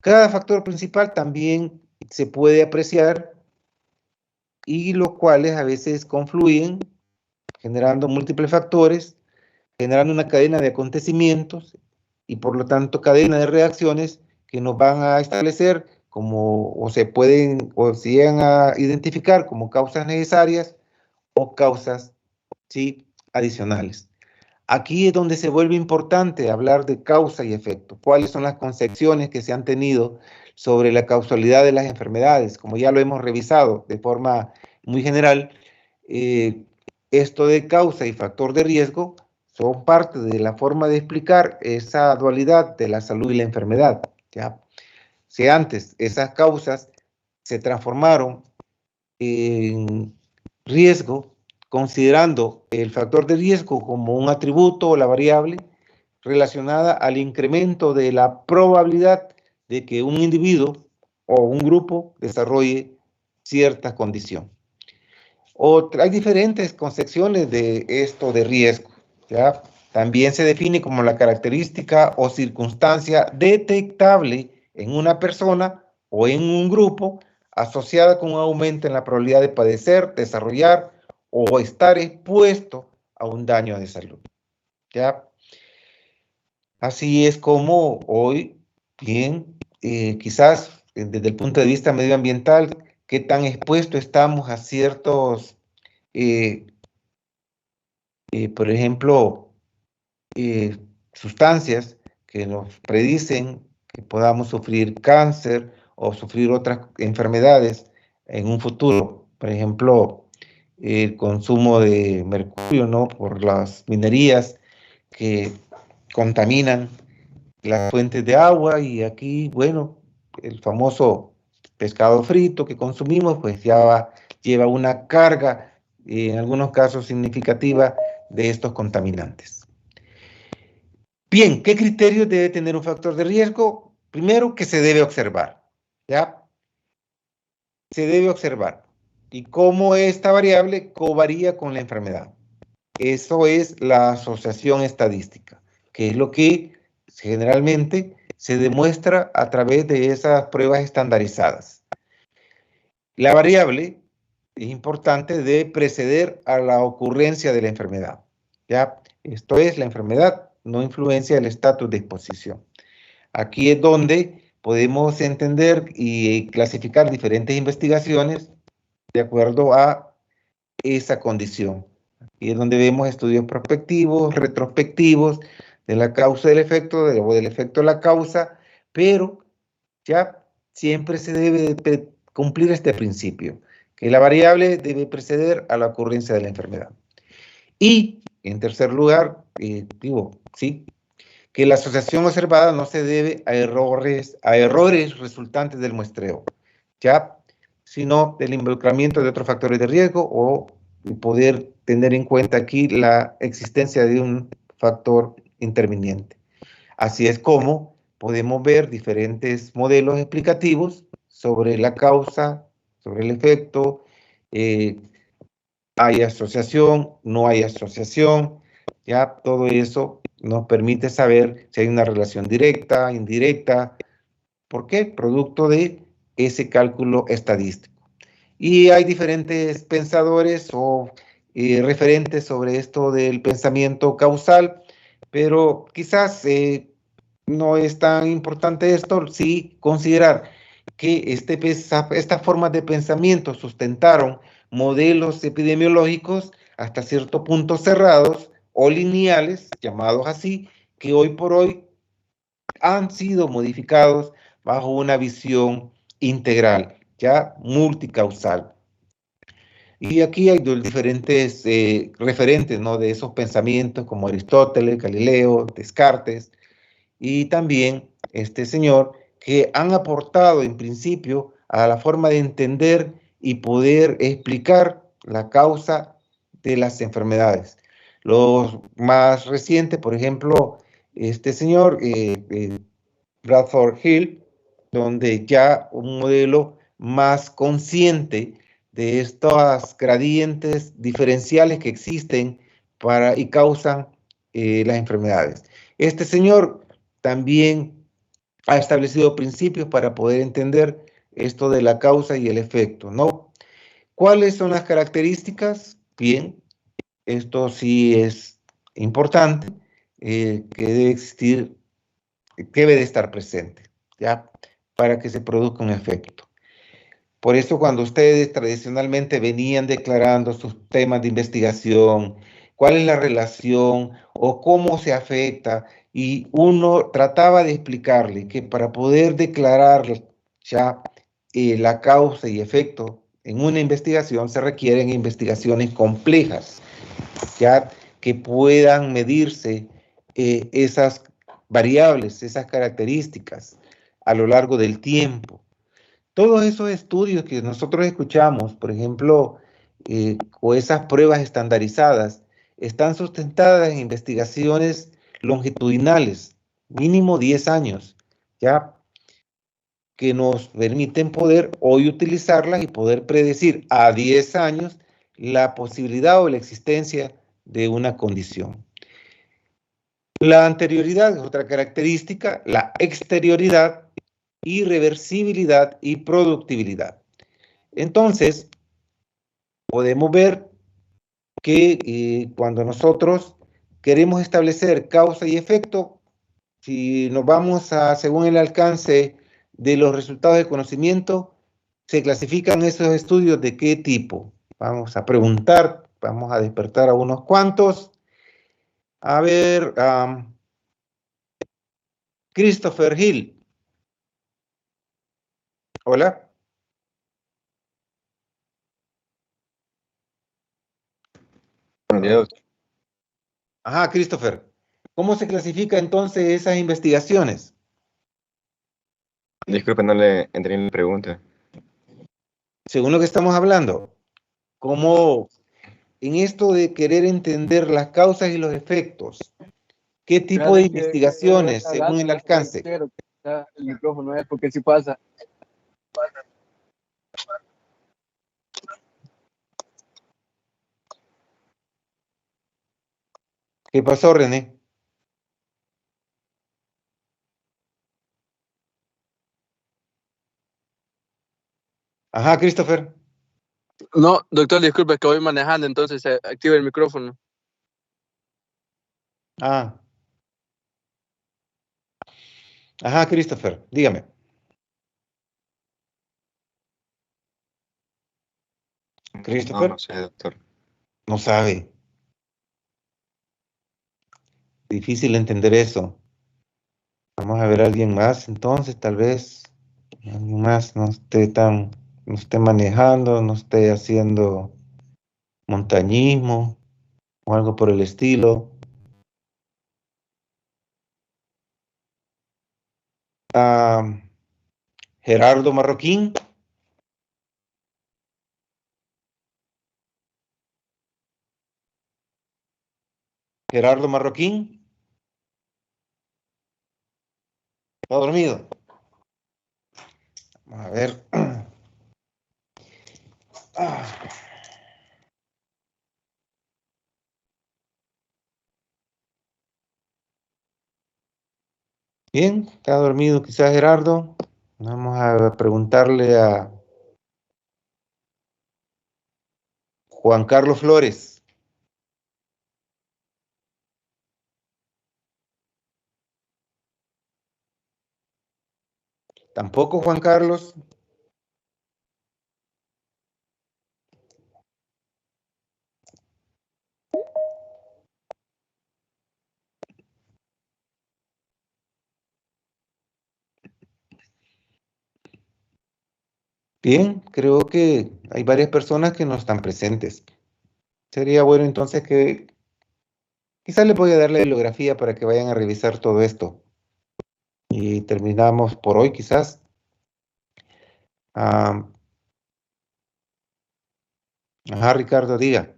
Cada factor principal también se puede apreciar y los cuales a veces confluyen, generando múltiples factores, generando una cadena de acontecimientos y por lo tanto cadena de reacciones que nos van a establecer como, o se pueden, o se llegan a identificar como causas necesarias o causas, sí, adicionales. Aquí es donde se vuelve importante hablar de causa y efecto. ¿Cuáles son las concepciones que se han tenido sobre la causalidad de las enfermedades? Como ya lo hemos revisado de forma muy general, esto de causa y factor de riesgo son parte de la forma de explicar esa dualidad de la salud y la enfermedad, ¿ya? Si antes esas causas se transformaron en riesgo, considerando el factor de riesgo como un atributo o la variable relacionada al incremento de la probabilidad de que un individuo o un grupo desarrolle cierta condición. Hay diferentes concepciones de esto de riesgo, ¿ya? También se define como la característica o circunstancia detectable en una persona o en un grupo asociada con un aumento en la probabilidad de padecer, desarrollar o estar expuesto a un daño de salud, ¿ya? Así es como hoy, bien, quizás desde el punto de vista medioambiental, qué tan expuestos estamos a ciertos, por ejemplo, sustancias que nos predicen que podamos sufrir cáncer o sufrir otras enfermedades en un futuro. Por ejemplo, el consumo de mercurio, ¿no? Por las minerías que contaminan las fuentes de agua y aquí, bueno, el famoso pescado frito que consumimos, pues ya lleva una carga, en algunos casos significativa, de estos contaminantes. Bien, ¿qué criterios debe tener un factor de riesgo? Primero, que se debe observar, ¿ya? Se debe observar. Y cómo esta variable covaría con la enfermedad. Eso es la asociación estadística, que es lo que generalmente se demuestra a través de esas pruebas estandarizadas. La variable, es importante, debe preceder a la ocurrencia de la enfermedad, ¿ya? Esto es, la enfermedad no influencia el estatus de exposición. Aquí es donde podemos entender y clasificar diferentes investigaciones de acuerdo a esa condición. Aquí es donde vemos estudios prospectivos, retrospectivos, de la causa del efecto, o del efecto de la causa, pero ya siempre se debe cumplir este principio, que la variable debe preceder a la ocurrencia de la enfermedad. Y, en tercer lugar, sí, que la asociación observada no se debe a errores resultantes del muestreo, ya, sino del involucramiento de otros factores de riesgo o poder tener en cuenta aquí la existencia de un factor interviniente. Así es como podemos ver diferentes modelos explicativos sobre la causa, sobre el efecto, hay asociación, no hay asociación, ya todo eso nos permite saber si hay una relación directa, indirecta. ¿Por qué? Producto de ese cálculo estadístico. Y hay diferentes pensadores o referentes sobre esto del pensamiento causal, pero quizás no es tan importante esto, sí considerar que estas formas de pensamiento sustentaron modelos epidemiológicos hasta cierto punto cerrados o lineales, llamados así, que hoy por hoy han sido modificados bajo una visión integral, ya multicausal. Y aquí hay diferentes referentes, ¿no?, de esos pensamientos como Aristóteles, Galileo, Descartes y también este señor que han aportado en principio a la forma de entender y poder explicar la causa de las enfermedades. Los más recientes, por ejemplo, este señor Bradford Hill, donde ya un modelo más consciente de estos gradientes diferenciales que existen y causan las enfermedades. Este señor también ha establecido principios para poder entender esto de la causa y el efecto, ¿no? ¿Cuáles son las características? Bien, esto sí es importante, que debe existir, que debe de estar presente, ¿ya? Para que se produzca un efecto. Por eso cuando ustedes tradicionalmente venían declarando sus temas de investigación, cuál es la relación o cómo se afecta, y uno trataba de explicarle que para poder declarar ya la causa y efecto en una investigación se requieren investigaciones complejas, ya que puedan medirse esas variables, esas características a lo largo del tiempo. Todos esos estudios que nosotros escuchamos, por ejemplo, o esas pruebas estandarizadas, están sustentadas en investigaciones longitudinales, mínimo 10 años, ya que nos permiten poder hoy utilizarlas y poder predecir a 10 años la posibilidad o la existencia de una condición. La anterioridad es otra característica, la exterioridad, irreversibilidad y productibilidad. Entonces, podemos ver que cuando nosotros queremos establecer causa y efecto, si nos vamos a según el alcance de los resultados de conocimiento, se clasifican esos estudios de qué tipo. Vamos a preguntar, vamos a despertar a unos cuantos. A ver, Christopher Hill. Hola. Buenos días, doctor. Ajá, Christopher. ¿Cómo se clasifica entonces esas investigaciones? Disculpe, no le entré en la pregunta. Según lo que estamos hablando, ¿cómo en esto de querer entender las causas y los efectos, qué tipo de investigaciones según el alcance? El micrófono es porque si pasa. ¿Qué pasó, René? Ajá, Christopher. No, doctor, disculpe, que voy manejando, entonces se activa el micrófono. Ah. Ajá, Christopher, dígame. Christopher. No sé, doctor. No sabe. Difícil entender eso. Vamos a ver a alguien más, entonces, tal vez alguien más no esté manejando, no esté haciendo montañismo o algo por el estilo. Gerardo Marroquín. Gerardo Marroquín. ¿Está dormido? Vamos a ver. Bien, está dormido quizás Gerardo. Vamos a preguntarle a Juan Carlos Flores. Tampoco Juan Carlos. Bien, creo que hay varias personas que no están presentes. Sería bueno entonces que quizás les voy a dar la bibliografía para que vayan a revisar todo esto. Y terminamos por hoy quizás. Ajá, Ricardo, diga.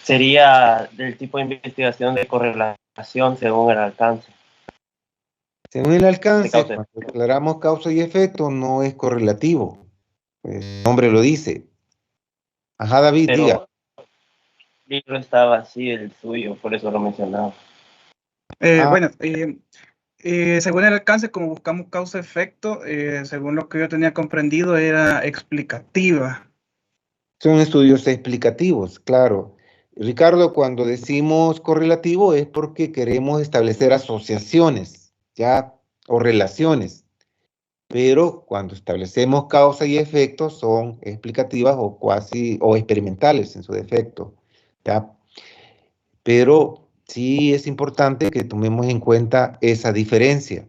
Sería del tipo de investigación de correlación según el alcance. Según el alcance, causa. cuando declaramos causa y efecto, no es correlativo. Pues, el nombre lo dice. Ajá, David, diga. Pero el libro estaba así, el suyo, por eso lo mencionaba. Bueno, según el alcance, como buscamos causa-efecto, según lo que yo tenía comprendido, era explicativa. Son estudios explicativos, claro. Ricardo, cuando decimos correlativo es porque queremos establecer asociaciones, ¿ya? O relaciones. Pero cuando establecemos causa y efecto son explicativas o cuasi o experimentales en su defecto, ¿ya? Pero sí es importante que tomemos en cuenta esa diferencia.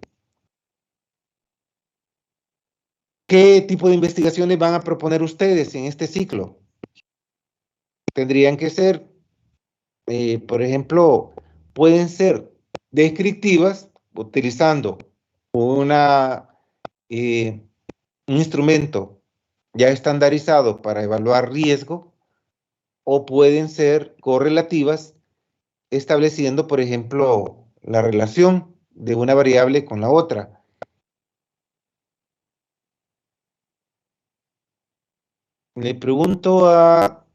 ¿Qué tipo de investigaciones van a proponer ustedes en este ciclo? Tendrían que ser, por ejemplo, pueden ser descriptivas utilizando una, un instrumento ya estandarizado para evaluar riesgo, o pueden ser correlativas estableciendo, por ejemplo, la relación de una variable con la otra. Le pregunto a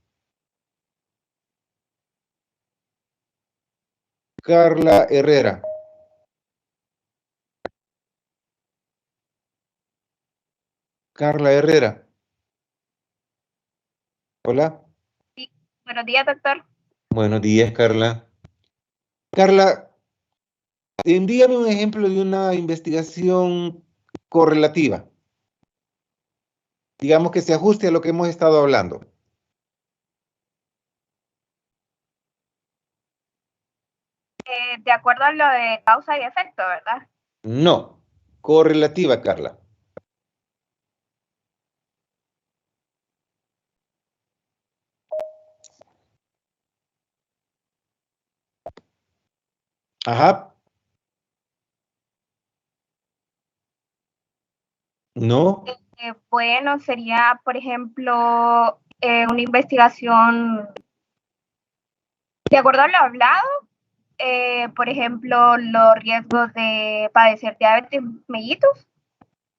Carla Herrera. Carla Herrera. Hola. Sí. Buenos días, doctor. Buenos días, Carla. Carla, envíame un ejemplo de una investigación correlativa. Digamos que se ajuste a lo que hemos estado hablando. De acuerdo a lo de causa y efecto, ¿verdad? No, correlativa, Carla. Ajá. No. Bueno, sería, por ejemplo, una investigación de acuerdo a lo hablado, por ejemplo, los riesgos de padecer diabetes mellitus.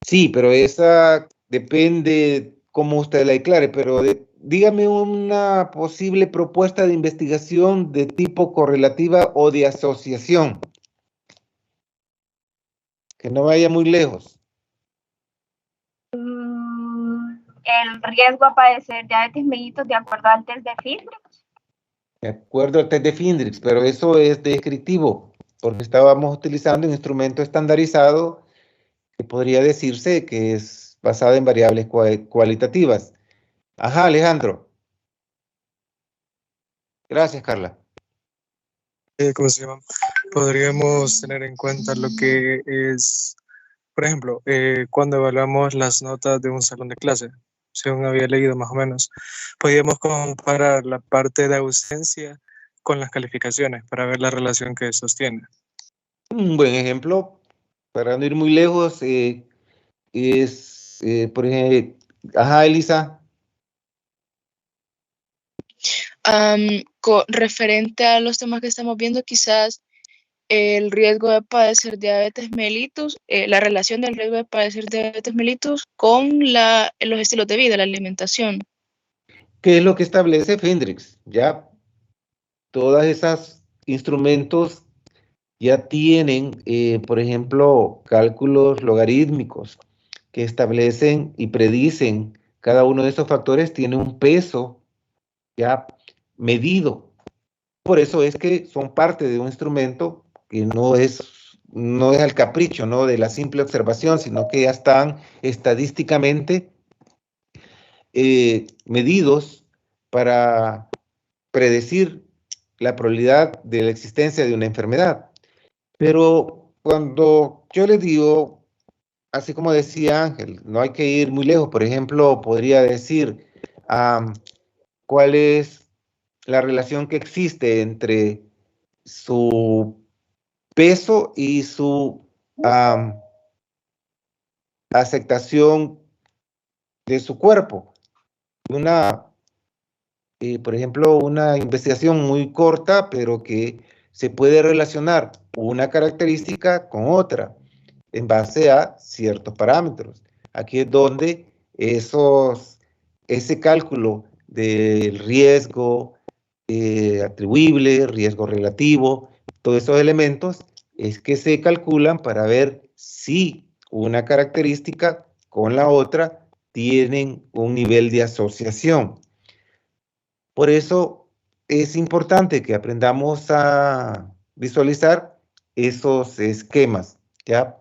Sí, pero esa depende cómo usted la declare, pero dígame una posible propuesta de investigación de tipo correlativa o de asociación. Que no vaya muy lejos. El riesgo a padecer diabetes mellitus de acuerdo al test de Findrix. De acuerdo al test de Findrix, pero eso es descriptivo, porque estábamos utilizando un instrumento estandarizado que podría decirse que es basado en variables cualitativas. Ajá, Alejandro. Gracias, Carla. ¿Cómo se llama? Podríamos tener en cuenta lo que es, por ejemplo, cuando evaluamos las notas de un salón de clase, según había leído más o menos, podríamos comparar la parte de ausencia con las calificaciones para ver la relación que sostiene. Un buen ejemplo, para no ir muy lejos, es, por ejemplo, ajá, Elisa. Referente a los temas que estamos viendo, quizás el riesgo de padecer diabetes mellitus, la relación del riesgo de padecer diabetes mellitus con los estilos de vida, la alimentación. ¿Qué es lo que establece Findrix? Ya todos esos instrumentos ya tienen, por ejemplo, cálculos logarítmicos que establecen y predicen cada uno de esos factores tiene un peso ya medido. Por eso es que son parte de un instrumento que no es al capricho, ¿no? De la simple observación, sino que ya están estadísticamente medidos para predecir la probabilidad de la existencia de una enfermedad. Pero cuando yo les digo, así como decía Ángel, no hay que ir muy lejos. Por ejemplo, podría decir cuál es la relación que existe entre su peso y su aceptación de su cuerpo. Por ejemplo, una investigación muy corta, pero que se puede relacionar una característica con otra. en base a ciertos parámetros. Aquí es donde ese cálculo del riesgo atribuible, riesgo relativo, todos esos elementos es que se calculan para ver si una característica con la otra tienen un nivel de asociación. Por eso es importante que aprendamos a visualizar esos esquemas, ¿ya?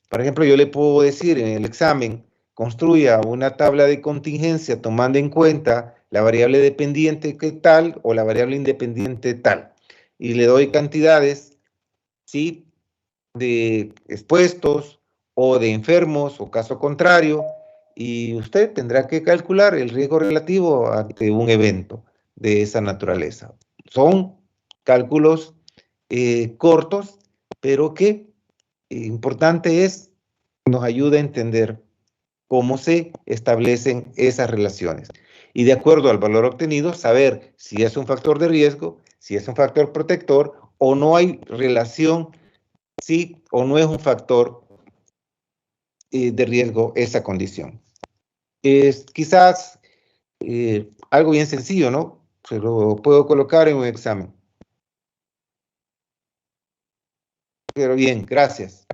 Por ejemplo, yo le puedo decir en el examen, construya una tabla de contingencia tomando en cuenta la variable dependiente que tal o la variable independiente tal. Y le doy cantidades, ¿sí?, de expuestos o de enfermos o caso contrario, y usted tendrá que calcular el riesgo relativo ante un evento de esa naturaleza. Son cálculos cortos, pero que importante es, nos ayuda a entender cómo se establecen esas relaciones. Y de acuerdo al valor obtenido, saber si es un factor de riesgo, si es un factor protector o no hay relación, sí o no es un factor de riesgo esa condición. Es quizás algo bien sencillo, ¿no? Se lo puedo colocar en un examen. Pero bien, gracias.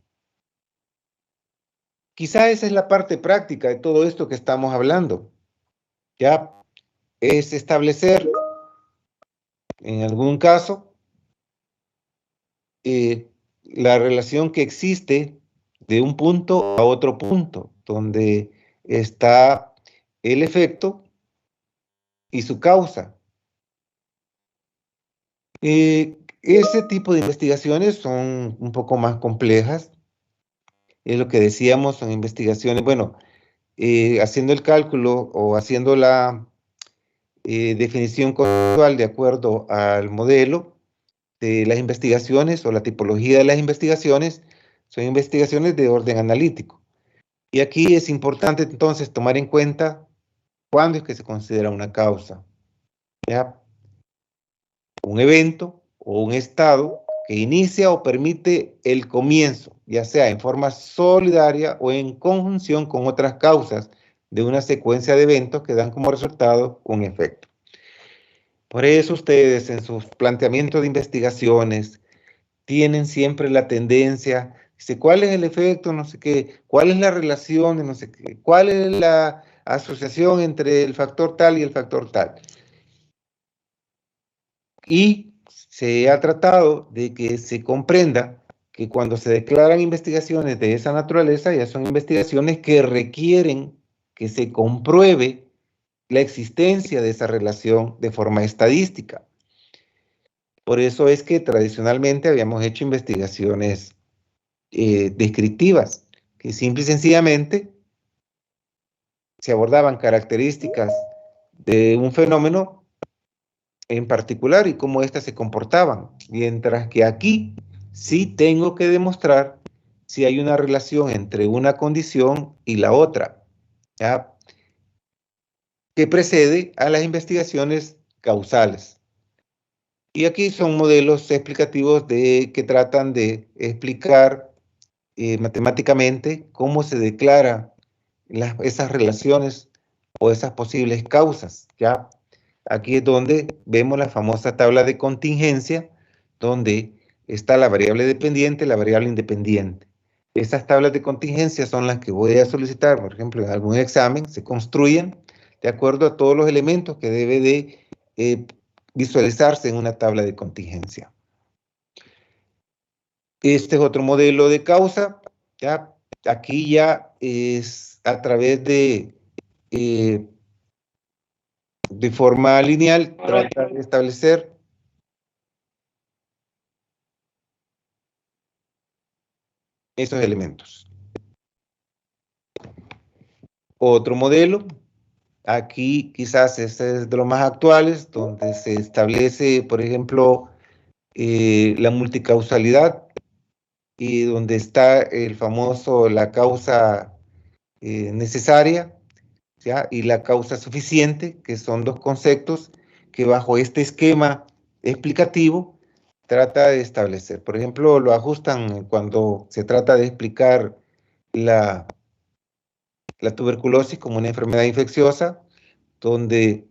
Quizá esa es la parte práctica de todo esto que estamos hablando. Ya es establecer, en algún caso, la relación que existe de un punto a otro punto, donde está el efecto y su causa. Ese tipo de investigaciones son un poco más complejas. Es lo que decíamos, son investigaciones, bueno, haciendo el cálculo o haciendo la definición conceptual de acuerdo al modelo de las investigaciones o la tipología de las investigaciones, son investigaciones de orden analítico. Y aquí es importante entonces tomar en cuenta cuándo es que se considera una causa. ¿Ya? Un evento o un estado que inicia o permite el comienzo, ya sea en forma solidaria o en conjunción con otras causas de una secuencia de eventos que dan como resultado un efecto. Por eso ustedes en sus planteamientos de investigaciones tienen siempre la tendencia, dice, ¿cuál es el efecto? No sé qué, ¿cuál es la relación de no sé qué? ¿Cuál es la asociación entre el factor tal y el factor tal? Y se ha tratado de que se comprenda que cuando se declaran investigaciones de esa naturaleza, ya son investigaciones que requieren que se compruebe la existencia de esa relación de forma estadística. Por eso es que tradicionalmente habíamos hecho investigaciones descriptivas, que simple y sencillamente se abordaban características de un fenómeno en particular y cómo éstas se comportaban, mientras que aquí sí tengo que demostrar si hay una relación entre una condición y la otra, ¿ya?, que precede a las investigaciones causales. Y aquí son modelos explicativos que tratan de explicar matemáticamente cómo se declaran esas relaciones o esas posibles causas, ¿ya? Aquí es donde vemos la famosa tabla de contingencia, donde está la variable dependiente y la variable independiente. Esas tablas de contingencia son las que voy a solicitar, por ejemplo, en algún examen, se construyen de acuerdo a todos los elementos que debe de visualizarse en una tabla de contingencia. Este es otro modelo de causa, ¿ya? Aquí ya es a través de forma lineal, trata de establecer esos elementos. Otro modelo, aquí quizás este es de los más actuales, donde se establece, por ejemplo, la multicausalidad, y donde está el famoso, la causa necesaria, ¿ya?, y la causa suficiente, que son dos conceptos que bajo este esquema explicativo trata de establecer. Por ejemplo, lo ajustan cuando se trata de explicar la tuberculosis como una enfermedad infecciosa, donde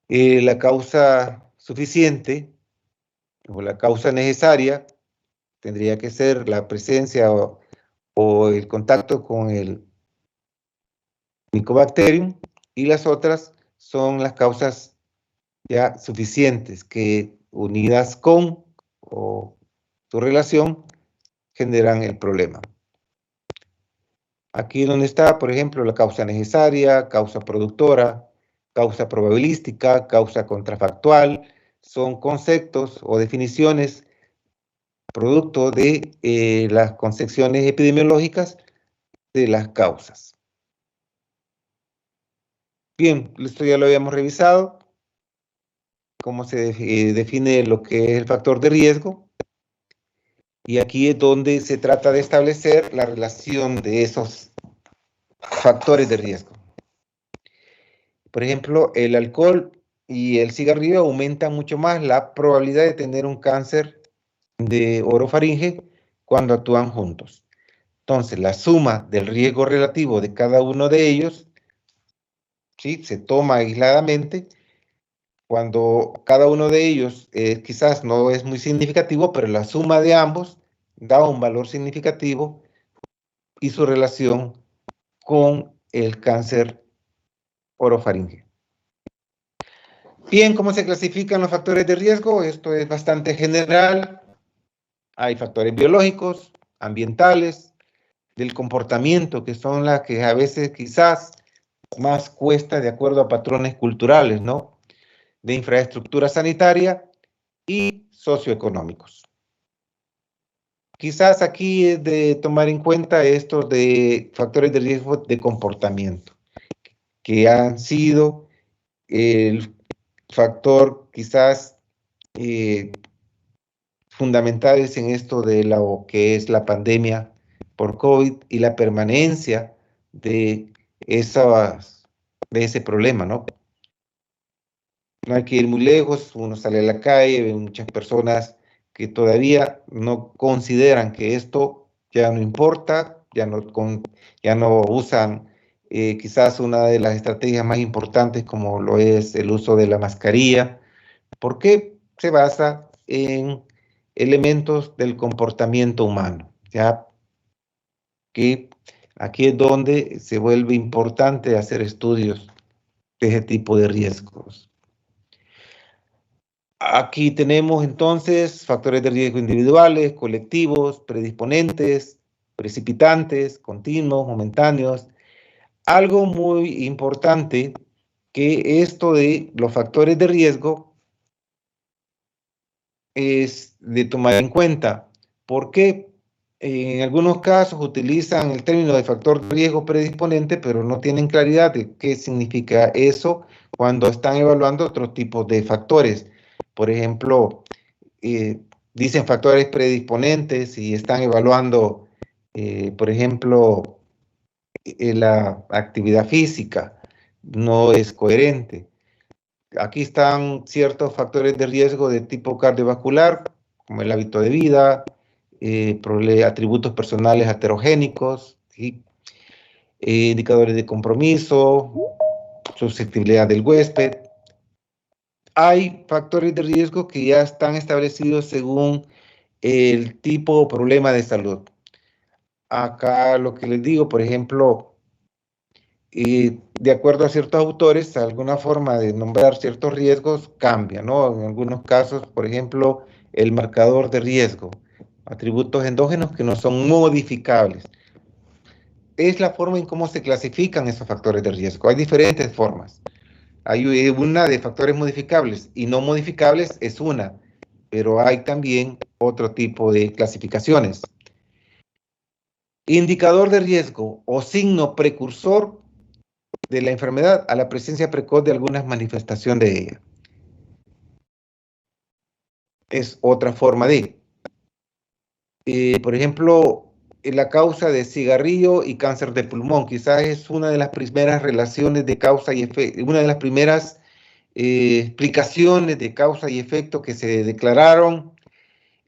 la causa suficiente o la causa necesaria tendría que ser la presencia o el contacto con el Mycobacterium, y las otras son las causas ya suficientes que unidas con o su relación generan el problema. Aquí donde está, por ejemplo, la causa necesaria, causa productora, causa probabilística, causa contrafactual, son conceptos o definiciones producto de las concepciones epidemiológicas de las causas. Bien, esto ya lo habíamos revisado, cómo se define lo que es el factor de riesgo, y aquí es donde se trata de establecer la relación de esos factores de riesgo. Por ejemplo, el alcohol y el cigarrillo aumentan mucho más la probabilidad de tener un cáncer de orofaringe cuando actúan juntos. Entonces, la suma del riesgo relativo de cada uno de ellos, ¿sí?, se toma aisladamente. Cuando cada uno de ellos quizás no es muy significativo, pero la suma de ambos da un valor significativo y su relación con el cáncer orofaringe. Bien, ¿cómo se clasifican los factores de riesgo? Esto es bastante general. Hay factores biológicos, ambientales, del comportamiento, que son las que a veces quizás más cuesta de acuerdo a patrones culturales, ¿no?, de infraestructura sanitaria y socioeconómicos. Quizás aquí es de tomar en cuenta estos de factores de riesgo de comportamiento, que han sido el factor quizás fundamentales en esto de lo que es la pandemia por COVID y la permanencia de ese problema, ¿no? No hay que ir muy lejos, uno sale a la calle, ve muchas personas que todavía no consideran que esto ya no importa, ya no usan quizás una de las estrategias más importantes como lo es el uso de la mascarilla, porque se basa en elementos del comportamiento humano, ya que aquí es donde se vuelve importante hacer estudios de ese tipo de riesgos. Aquí tenemos entonces factores de riesgo individuales, colectivos, predisponentes, precipitantes, continuos, momentáneos. Algo muy importante que esto de los factores de riesgo es de tomar en cuenta, porque en algunos casos utilizan el término de factor de riesgo predisponente, pero no tienen claridad de qué significa eso cuando están evaluando otros tipos de factores. Por ejemplo, dicen factores predisponentes y están evaluando, por ejemplo, la actividad física. No es coherente. Aquí están ciertos factores de riesgo de tipo cardiovascular, como el hábito de vida, atributos personales heterogénicos, ¿sí?, indicadores de compromiso, susceptibilidad del huésped. Hay factores de riesgo que ya están establecidos según el tipo o problema de salud. Acá lo que les digo, por ejemplo, de acuerdo a ciertos autores, alguna forma de nombrar ciertos riesgos cambia, ¿no? En algunos casos, por ejemplo, el marcador de riesgo, atributos endógenos que no son modificables. Es la forma en cómo se clasifican esos factores de riesgo. Hay diferentes formas. Hay una de factores modificables y no modificables es una, pero hay también otro tipo de clasificaciones. Indicador de riesgo o signo precursor de la enfermedad a la presencia precoz de algunas manifestaciones de ella. Es otra forma de. Por ejemplo, la causa de cigarrillo y cáncer de pulmón, quizás es una de las primeras relaciones de causa y efecto, una de las primeras explicaciones de causa y efecto que se declararon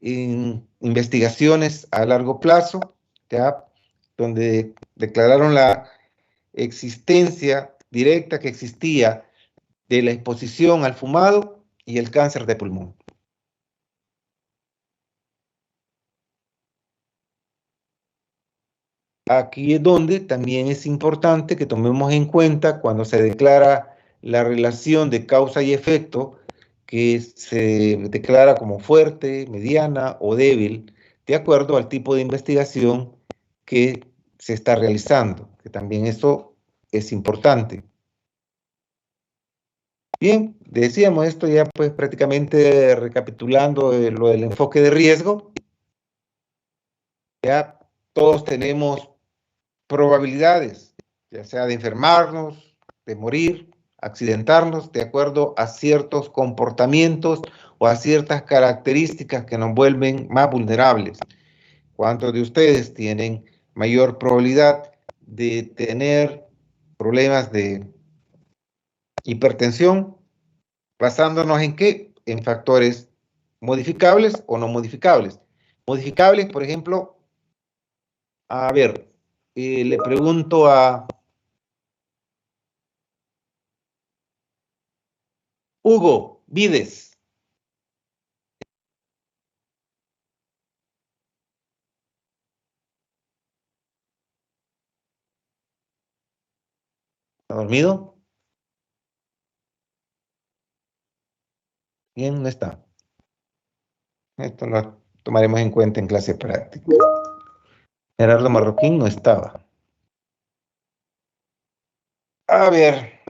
en investigaciones a largo plazo, ¿ya? Donde declararon la existencia directa que existía de la exposición al fumado y el cáncer de pulmón. Aquí es donde también es importante que tomemos en cuenta cuando se declara la relación de causa y efecto, que se declara como fuerte, mediana o débil, de acuerdo al tipo de investigación que se está realizando, que también eso es importante. Bien, decíamos esto ya pues prácticamente recapitulando lo del enfoque de riesgo. Ya todos tenemos probabilidades, ya sea de enfermarnos, de morir, accidentarnos, de acuerdo a ciertos comportamientos o a ciertas características que nos vuelven más vulnerables. ¿Cuántos de ustedes tienen mayor probabilidad de tener problemas de hipertensión? ¿Basándonos en qué? En factores modificables o no modificables. Modificables, por ejemplo, a ver, le pregunto a Hugo Vides. ¿Está dormido? Bien, no está. Esto lo tomaremos en cuenta en clase práctica. Gerardo Marroquín no estaba. A ver.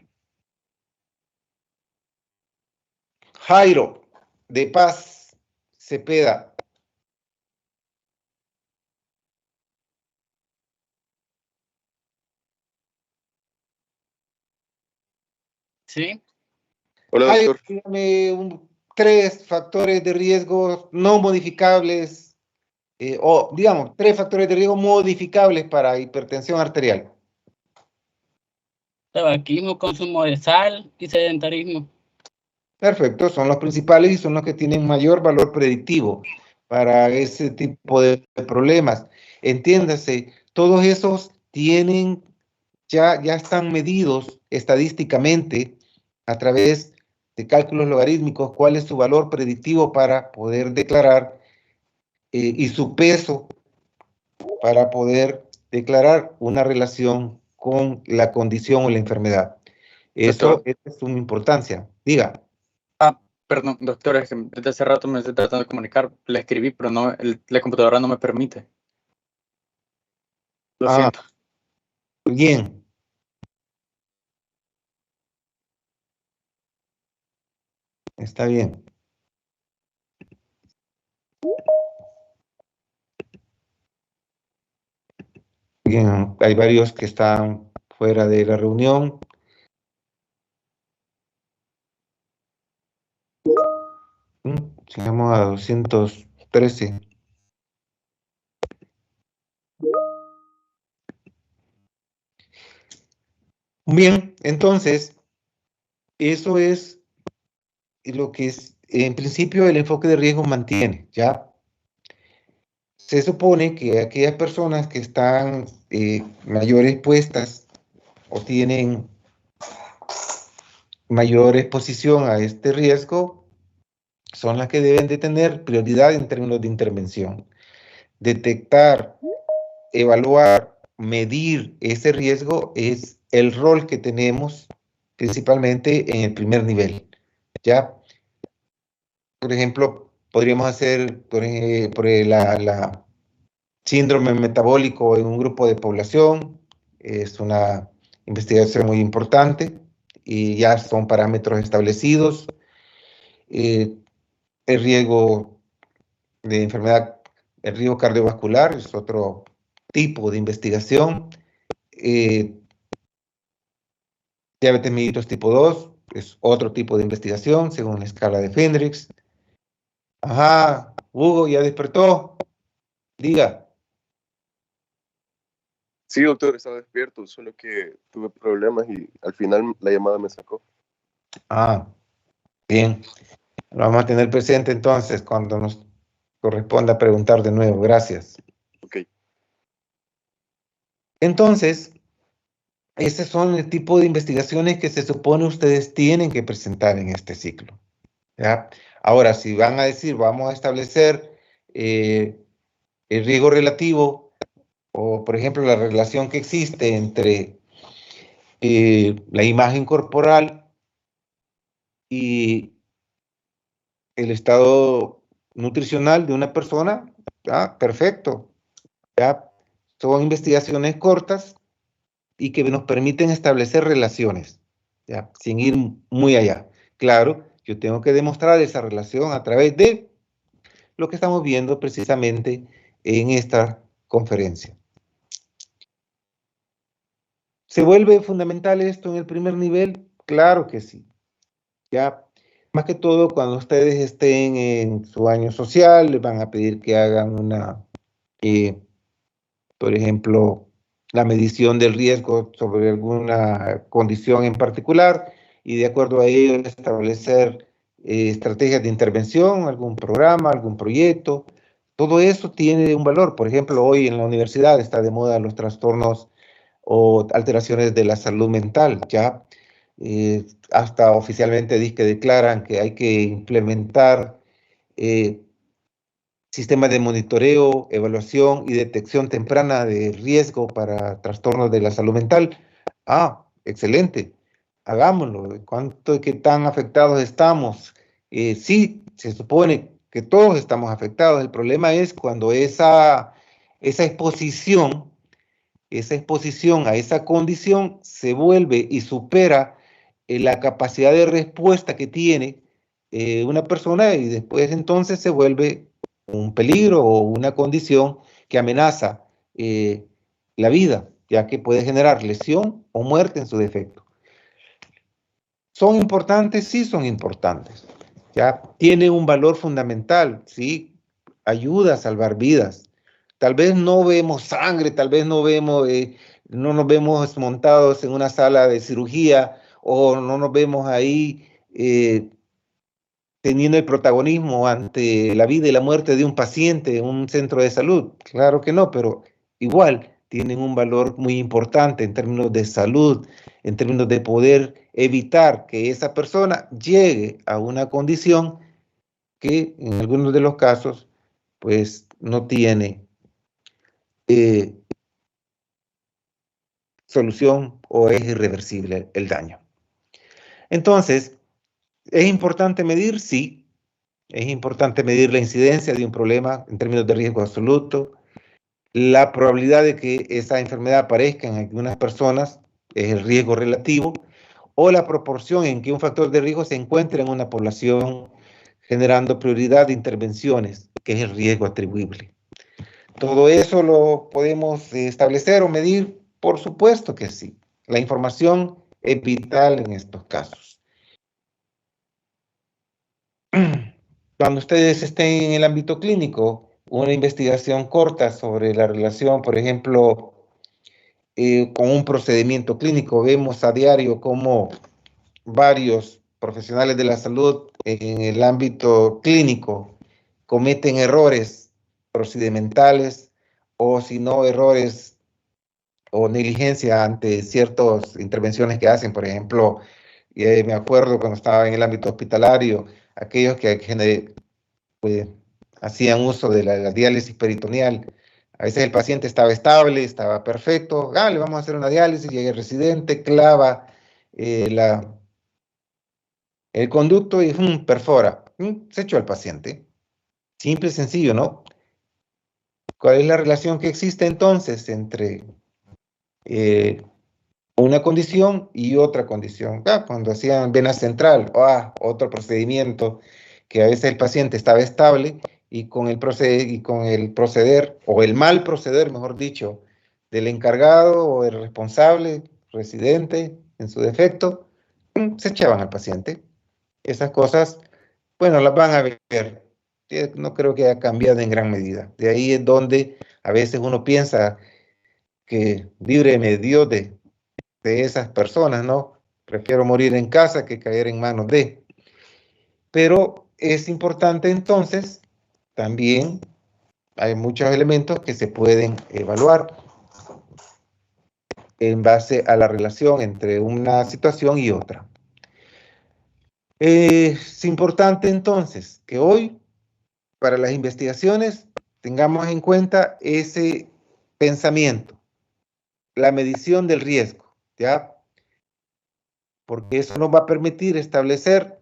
Jairo de Paz Cepeda. Sí. Hola, Jairo, doctor. dígame 3 factores de riesgo no modificables, o digamos, 3 factores de riesgo modificables para hipertensión arterial. Tabaquismo, consumo de sal y sedentarismo. Perfecto, son los principales y son los que tienen mayor valor predictivo para ese tipo de problemas. Entiéndase, todos esos tienen, ya están medidos estadísticamente a través de cálculos logarítmicos cuál es su valor predictivo para poder declarar y su peso para poder declarar una relación con la condición o la enfermedad. Eso es de suma importancia. Diga. Perdón, doctor, es que desde hace rato me estoy tratando de comunicar. Le escribí, pero no, la computadora no me permite. Lo siento. Bien. Está bien. Bien, hay varios que están fuera de la reunión. Llegamos a 213. Bien, entonces, eso es lo que es, en principio, el enfoque de riesgo mantiene, ¿ya? Se supone que aquellas personas que están mayor expuestas o tienen mayor exposición a este riesgo son las que deben de tener prioridad en términos de intervención. Detectar, evaluar, medir ese riesgo es el rol que tenemos principalmente en el primer nivel, ¿ya? Por ejemplo, podríamos hacer por la síndrome metabólico en un grupo de población, es una investigación muy importante y ya son parámetros establecidos. El riesgo de enfermedad, el riesgo cardiovascular es otro tipo de investigación. Diabetes mellitus tipo 2 es otro tipo de investigación según la escala de Fendrix. Ajá, Hugo, ¿ya despertó? Diga. Sí, doctor, estaba despierto, solo que tuve problemas y al final la llamada me sacó. Ah, bien. Lo vamos a tener presente entonces cuando nos corresponda preguntar de nuevo. Gracias. Ok. Entonces, esos son el tipo de investigaciones que se supone ustedes tienen que presentar en este ciclo, ¿ya? Ahora, si van a decir, vamos a establecer el riesgo relativo, o por ejemplo, la relación que existe entre la imagen corporal y el estado nutricional de una persona, ¿ya? Perfecto. ¿Ya? Son investigaciones cortas y que nos permiten establecer relaciones, ¿ya? Sin ir muy allá. Claro, yo tengo que demostrar esa relación a través de lo que estamos viendo precisamente en esta conferencia. ¿Se vuelve fundamental esto en el primer nivel? Claro que sí. Ya, más que todo cuando ustedes estén en su año social, les van a pedir que hagan una, por ejemplo, la medición del riesgo sobre alguna condición en particular y de acuerdo a ello establecer estrategias de intervención, algún programa, algún proyecto. Todo eso tiene un valor. Por ejemplo, hoy en la universidad está de moda los trastornos o alteraciones de la salud mental. Ya hasta oficialmente declaran que hay que implementar sistemas de monitoreo, evaluación y detección temprana de riesgo para trastornos de la salud mental. Ah, excelente. Hagámoslo. ¿Cuánto qué tan afectados estamos? Sí, se supone que todos estamos afectados. El problema es cuando esa exposición a esa condición se vuelve y supera la capacidad de respuesta que tiene una persona y después entonces se vuelve un peligro o una condición que amenaza la vida, ya que puede generar lesión o muerte en su defecto. ¿Son importantes? Sí, son importantes. Ya tiene un valor fundamental, sí, ayuda a salvar vidas. Tal vez no vemos sangre, tal vez no nos vemos montados en una sala de cirugía o no nos vemos ahí teniendo el protagonismo ante la vida y la muerte de un paciente en un centro de salud. Claro que no, pero igual tienen un valor muy importante en términos de salud, en términos de poder evitar que esa persona llegue a una condición que en algunos de los casos pues no tiene solución o es irreversible el daño. Entonces, ¿es importante medir? Sí. Es importante medir la incidencia de un problema en términos de riesgo absoluto. La probabilidad de que esa enfermedad aparezca en algunas personas es el riesgo relativo o la proporción en que un factor de riesgo se encuentra en una población generando prioridad de intervenciones, que es el riesgo atribuible. ¿Todo eso lo podemos establecer o medir? Por supuesto que sí. La información es vital en estos casos. Cuando ustedes estén en el ámbito clínico, una investigación corta sobre la relación, por ejemplo, con un procedimiento clínico, vemos a diario cómo varios profesionales de la salud en el ámbito clínico cometen errores procedimentales o si no errores o negligencia ante ciertas intervenciones que hacen. Por ejemplo, me acuerdo cuando estaba en el ámbito hospitalario, aquellos que pues, hacían uso de la diálisis peritoneal. A veces el paciente estaba estable, estaba perfecto, le vamos a hacer una diálisis, llega el residente, clava el conducto y perfora. Se echó al paciente. Simple y sencillo, ¿no? ¿Cuál es la relación que existe entonces entre una condición y otra condición? Cuando hacían vena central, otro procedimiento que a veces el paciente estaba estable y con el proceder, o el mal proceder, mejor dicho, del encargado o el responsable, residente, en su defecto, se echaban al paciente. Esas cosas, bueno, las van a ver. No creo que haya cambiado en gran medida. De ahí es donde a veces uno piensa que líbreme Dios de esas personas, ¿no? Prefiero morir en casa que caer en manos de. Pero es importante entonces, también hay muchos elementos que se pueden evaluar. en base a la relación entre una situación y otra. Es importante entonces que hoy, para las investigaciones, tengamos en cuenta ese pensamiento, la medición del riesgo, ¿ya? Porque eso nos va a permitir establecer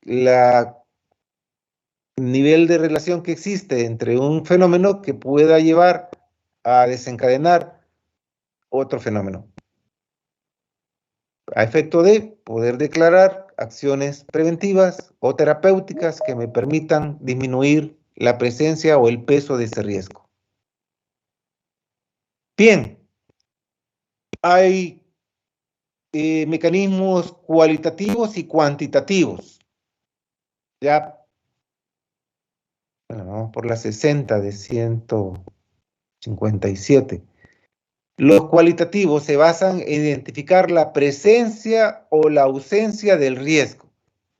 el nivel de relación que existe entre un fenómeno que pueda llevar a desencadenar otro fenómeno, a efecto de poder declarar acciones preventivas o terapéuticas que me permitan disminuir la presencia o el peso de ese riesgo. Bien, hay mecanismos cualitativos y cuantitativos. Ya, bueno, vamos por la 60 de 157. Los cualitativos se basan en identificar la presencia o la ausencia del riesgo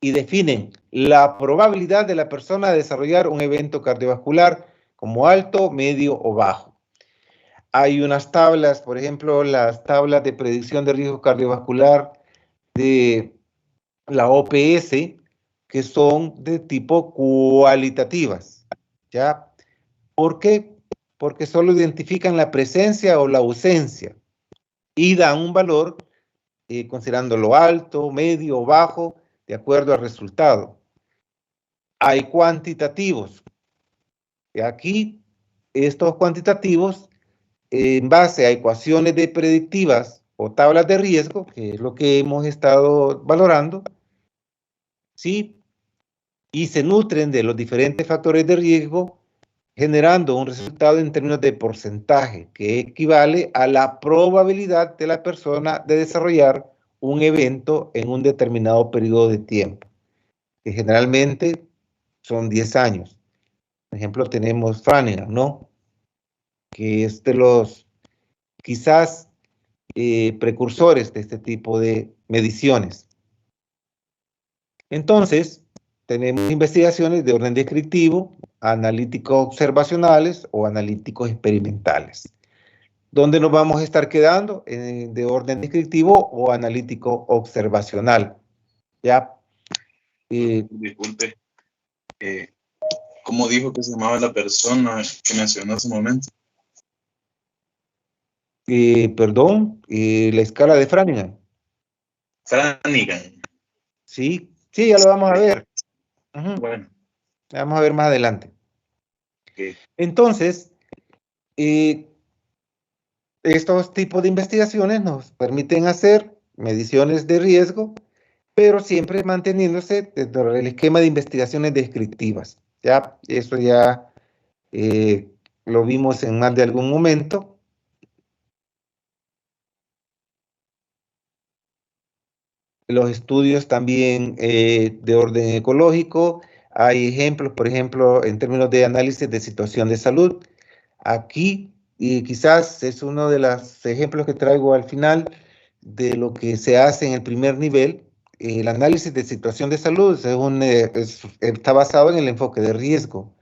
y definen la probabilidad de la persona de desarrollar un evento cardiovascular como alto, medio o bajo. Hay unas tablas, por ejemplo, las tablas de predicción de riesgo cardiovascular de la OPS, que son de tipo cualitativas, ¿ya? ¿Por qué? Porque solo identifican la presencia o la ausencia y dan un valor considerándolo alto, medio o bajo, de acuerdo al resultado. Hay cuantitativos. Y aquí, estos cuantitativos, en base a ecuaciones de predictivas o tablas de riesgo, que es lo que hemos estado valorando, ¿sí? Y se nutren de los diferentes factores de riesgo, generando un resultado en términos de porcentaje, que equivale a la probabilidad de la persona de desarrollar un evento en un determinado periodo de tiempo, que generalmente son 10 años. Por ejemplo, tenemos Framingham, ¿no? Que es de los quizás precursores de este tipo de mediciones. Entonces, tenemos investigaciones de orden descriptivo, analíticos observacionales o analíticos experimentales. ¿Dónde nos vamos a estar quedando? ¿De orden descriptivo o analítico observacional? ¿Ya? Disculpe, ¿cómo dijo que se llamaba la persona que mencionó hace un momento? Perdón, la escala de Framingham. Framingham. Sí, sí, ya lo vamos a ver. Bueno. Vamos a ver más adelante. Okay. Entonces, estos tipos de investigaciones nos permiten hacer mediciones de riesgo, pero siempre manteniéndose dentro del esquema de investigaciones descriptivas. Ya, eso ya lo vimos en más de algún momento. Los estudios también de orden ecológico. Hay ejemplos, por ejemplo, en términos de análisis de situación de salud. Aquí, y quizás es uno de los ejemplos que traigo al final de lo que se hace en el primer nivel. El análisis de situación de salud está basado en el enfoque de riesgo,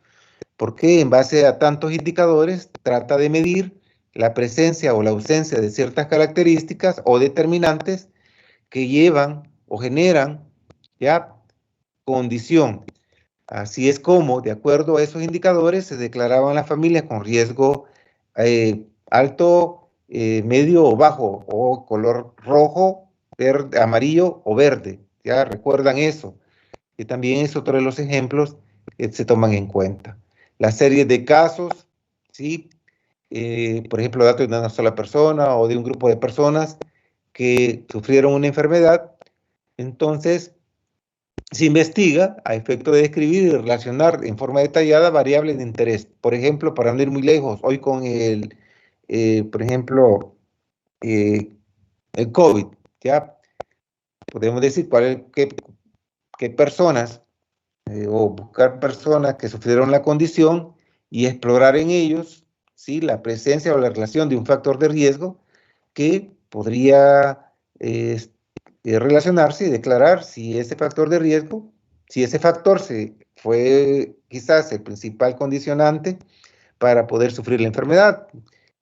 porque en base a tantos indicadores trata de medir la presencia o la ausencia de ciertas características o determinantes que llevan o generan ya condición. Así es como, de acuerdo a esos indicadores, se declaraban las familias con riesgo alto, medio o bajo, o color rojo, verde, amarillo o verde. Ya recuerdan eso, que también es otro de los ejemplos que se toman en cuenta. Las series de casos, ¿sí? Por ejemplo, datos de una sola persona o de un grupo de personas que sufrieron una enfermedad. Entonces, se investiga a efecto de describir y relacionar en forma detallada variables de interés. Por ejemplo, para no ir muy lejos, hoy con por ejemplo, el COVID, ¿ya? Podemos decir qué personas o buscar personas que sufrieron la condición y explorar en ellos, ¿sí?, la presencia o la relación de un factor de riesgo que podría relacionarse y declarar si ese factor de riesgo, si ese factor fue quizás el principal condicionante para poder sufrir la enfermedad.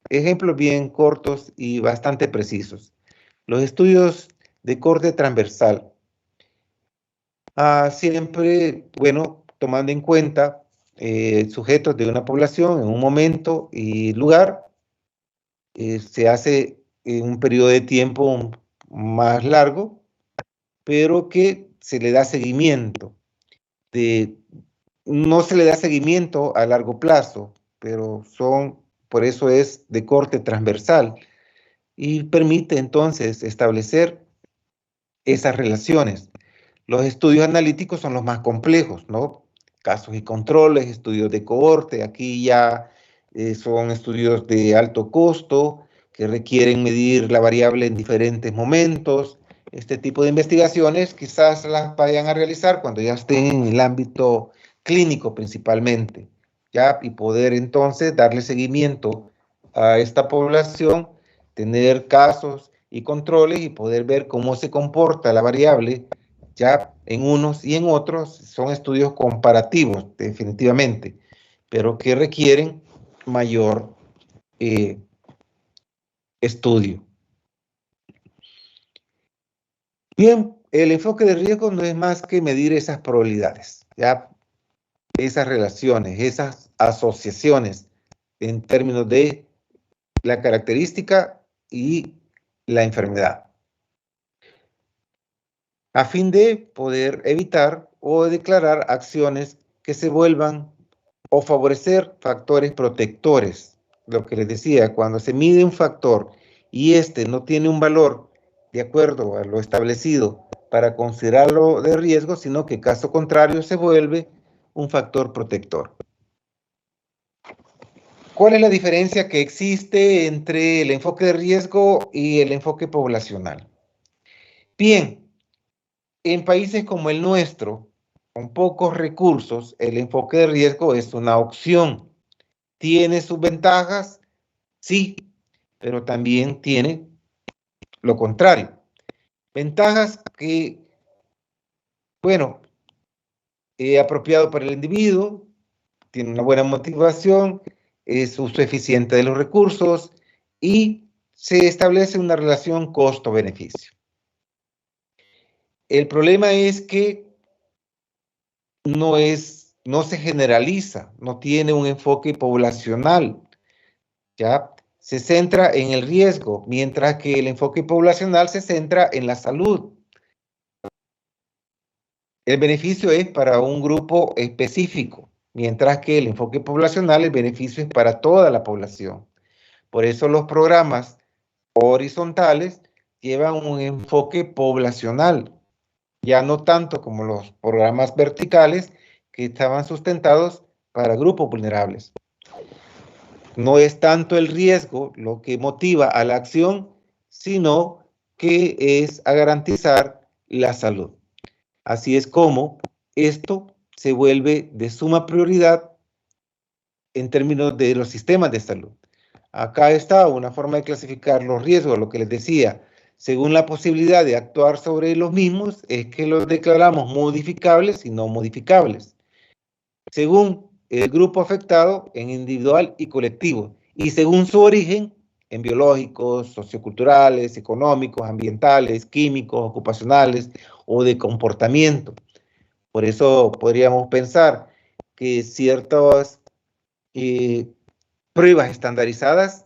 ejemplos bien cortos y bastante precisos. Los estudios de corte transversal. Siempre, bueno, tomando en cuenta sujetos de una población en un momento y lugar, se hace en un periodo de tiempo más largo, pero que se le da seguimiento. No se le da seguimiento a largo plazo, pero por eso es de corte transversal y permite entonces establecer esas relaciones. Los estudios analíticos son los más complejos, ¿no? Casos y controles, estudios de cohorte, aquí ya son estudios de alto costo que requieren medir la variable en diferentes momentos. Este tipo de investigaciones quizás las vayan a realizar cuando ya estén en el ámbito clínico principalmente, ¿ya? Y poder entonces darle seguimiento a esta población, tener casos y controles y poder ver cómo se comporta la variable ya en unos y en otros. Son estudios comparativos, definitivamente, pero que requieren mayor estudio. Bien, el enfoque de riesgo no es más que medir esas probabilidades, ya esas relaciones, esas asociaciones en términos de la característica y la enfermedad, a fin de poder evitar o declarar acciones que se vuelvan o favorecer factores protectores. Lo que les decía, cuando se mide un factor y este no tiene un valor de acuerdo a lo establecido para considerarlo de riesgo, sino que caso contrario se vuelve un factor protector. ¿Cuál es la diferencia que existe entre el enfoque de riesgo y el enfoque poblacional? Bien, en países como el nuestro, con pocos recursos, el enfoque de riesgo es una opción. ¿Tiene sus ventajas? Sí, pero también tiene lo contrario. Ventajas que, bueno, apropiado para el individuo, tiene una buena motivación, es uso eficiente de los recursos y se establece una relación costo-beneficio. El problema es que no se generaliza, no tiene un enfoque poblacional, ¿ya? Se centra en el riesgo, mientras que el enfoque poblacional se centra en la salud. El beneficio es para un grupo específico, mientras que el enfoque poblacional, el beneficio es para toda la población. Por eso los programas horizontales llevan un enfoque poblacional, ya no tanto como los programas verticales que estaban sustentados para grupos vulnerables. No es tanto el riesgo lo que motiva a la acción, sino que es a garantizar la salud. Así es como esto se vuelve de suma prioridad en términos de los sistemas de salud. Acá está una forma de clasificar los riesgos, lo que les decía. Según la posibilidad de actuar sobre los mismos, es que los declaramos modificables y no modificables. Según el grupo afectado, en individual y colectivo. Y según su origen, en biológicos, socioculturales, económicos, ambientales, químicos, ocupacionales o de comportamiento. Por eso podríamos pensar que ciertas pruebas estandarizadas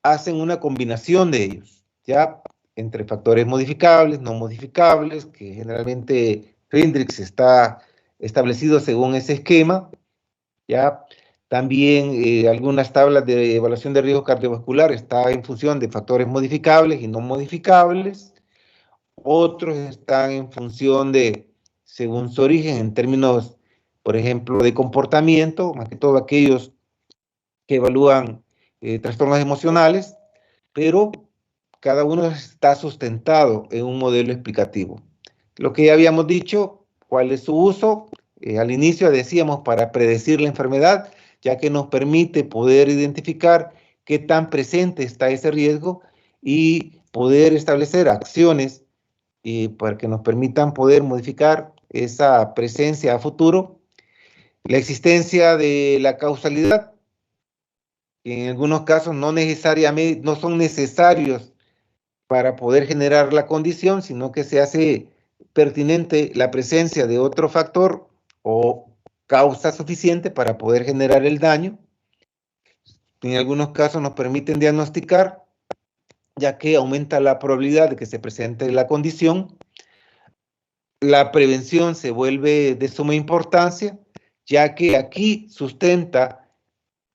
hacen una combinación de ellos, ya entre factores modificables, no modificables, que generalmente Hendrix está establecido según ese esquema, ya también algunas tablas de evaluación de riesgo cardiovascular está en función de factores modificables y no modificables, otros están en función de, según su origen, en términos, por ejemplo, de comportamiento, más que todo aquellos que evalúan trastornos emocionales, pero cada uno está sustentado en un modelo explicativo. Lo que ya habíamos dicho, cuál es su uso, al inicio decíamos para predecir la enfermedad, ya que nos permite poder identificar qué tan presente está ese riesgo y poder establecer acciones para que nos permitan poder modificar esa presencia a futuro. La existencia de la causalidad, que en algunos casos no necesariamente, no son necesarios para poder generar la condición, sino que se hace pertinente la presencia de otro factor o causa suficiente para poder generar el daño. En algunos casos nos permiten diagnosticar, ya que aumenta la probabilidad de que se presente la condición. La prevención se vuelve de suma importancia, ya que aquí sustenta,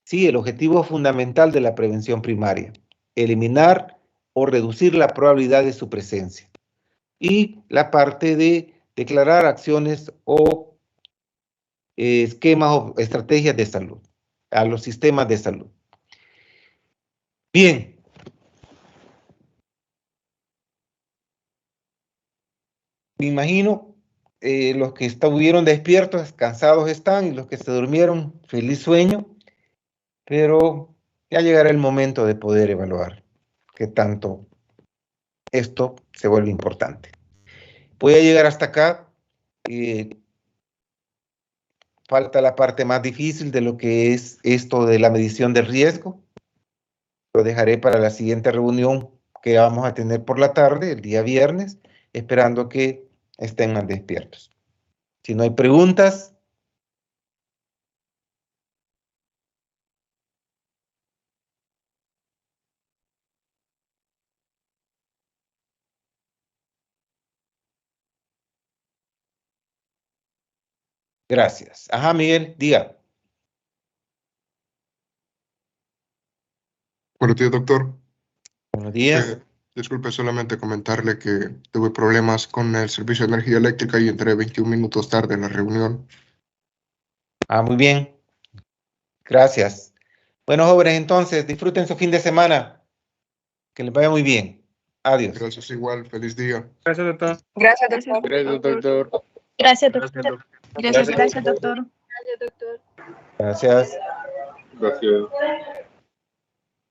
sí, el objetivo fundamental de la prevención primaria: eliminar o reducir la probabilidad de su presencia. Y la parte de declarar acciones o esquemas o estrategias de salud a los sistemas de salud. Bien. Me imagino los que estuvieron despiertos, cansados están, y los que se durmieron, feliz sueño, pero ya llegará el momento de poder evaluar qué tanto esto se vuelve importante. Voy a llegar hasta acá. Falta la parte más difícil de lo que es esto de la medición del riesgo. Lo dejaré para la siguiente reunión que vamos a tener por la tarde, el día viernes, esperando que estén más despiertos. Si no hay preguntas. Gracias. Ajá, Miguel, diga. Buenos días, doctor. Buenos días. Disculpe, solamente comentarle que tuve problemas con el servicio de energía eléctrica y entré 21 minutos tarde en la reunión. Ah, muy bien. Gracias. Bueno, jóvenes, entonces, disfruten su fin de semana. Que les vaya muy bien. Adiós. Gracias, igual. Feliz día. Gracias, doctor. Gracias, doctor. Gracias, doctor. Gracias, doctor. Gracias, Gracias, doctor. Gracias. Gracias.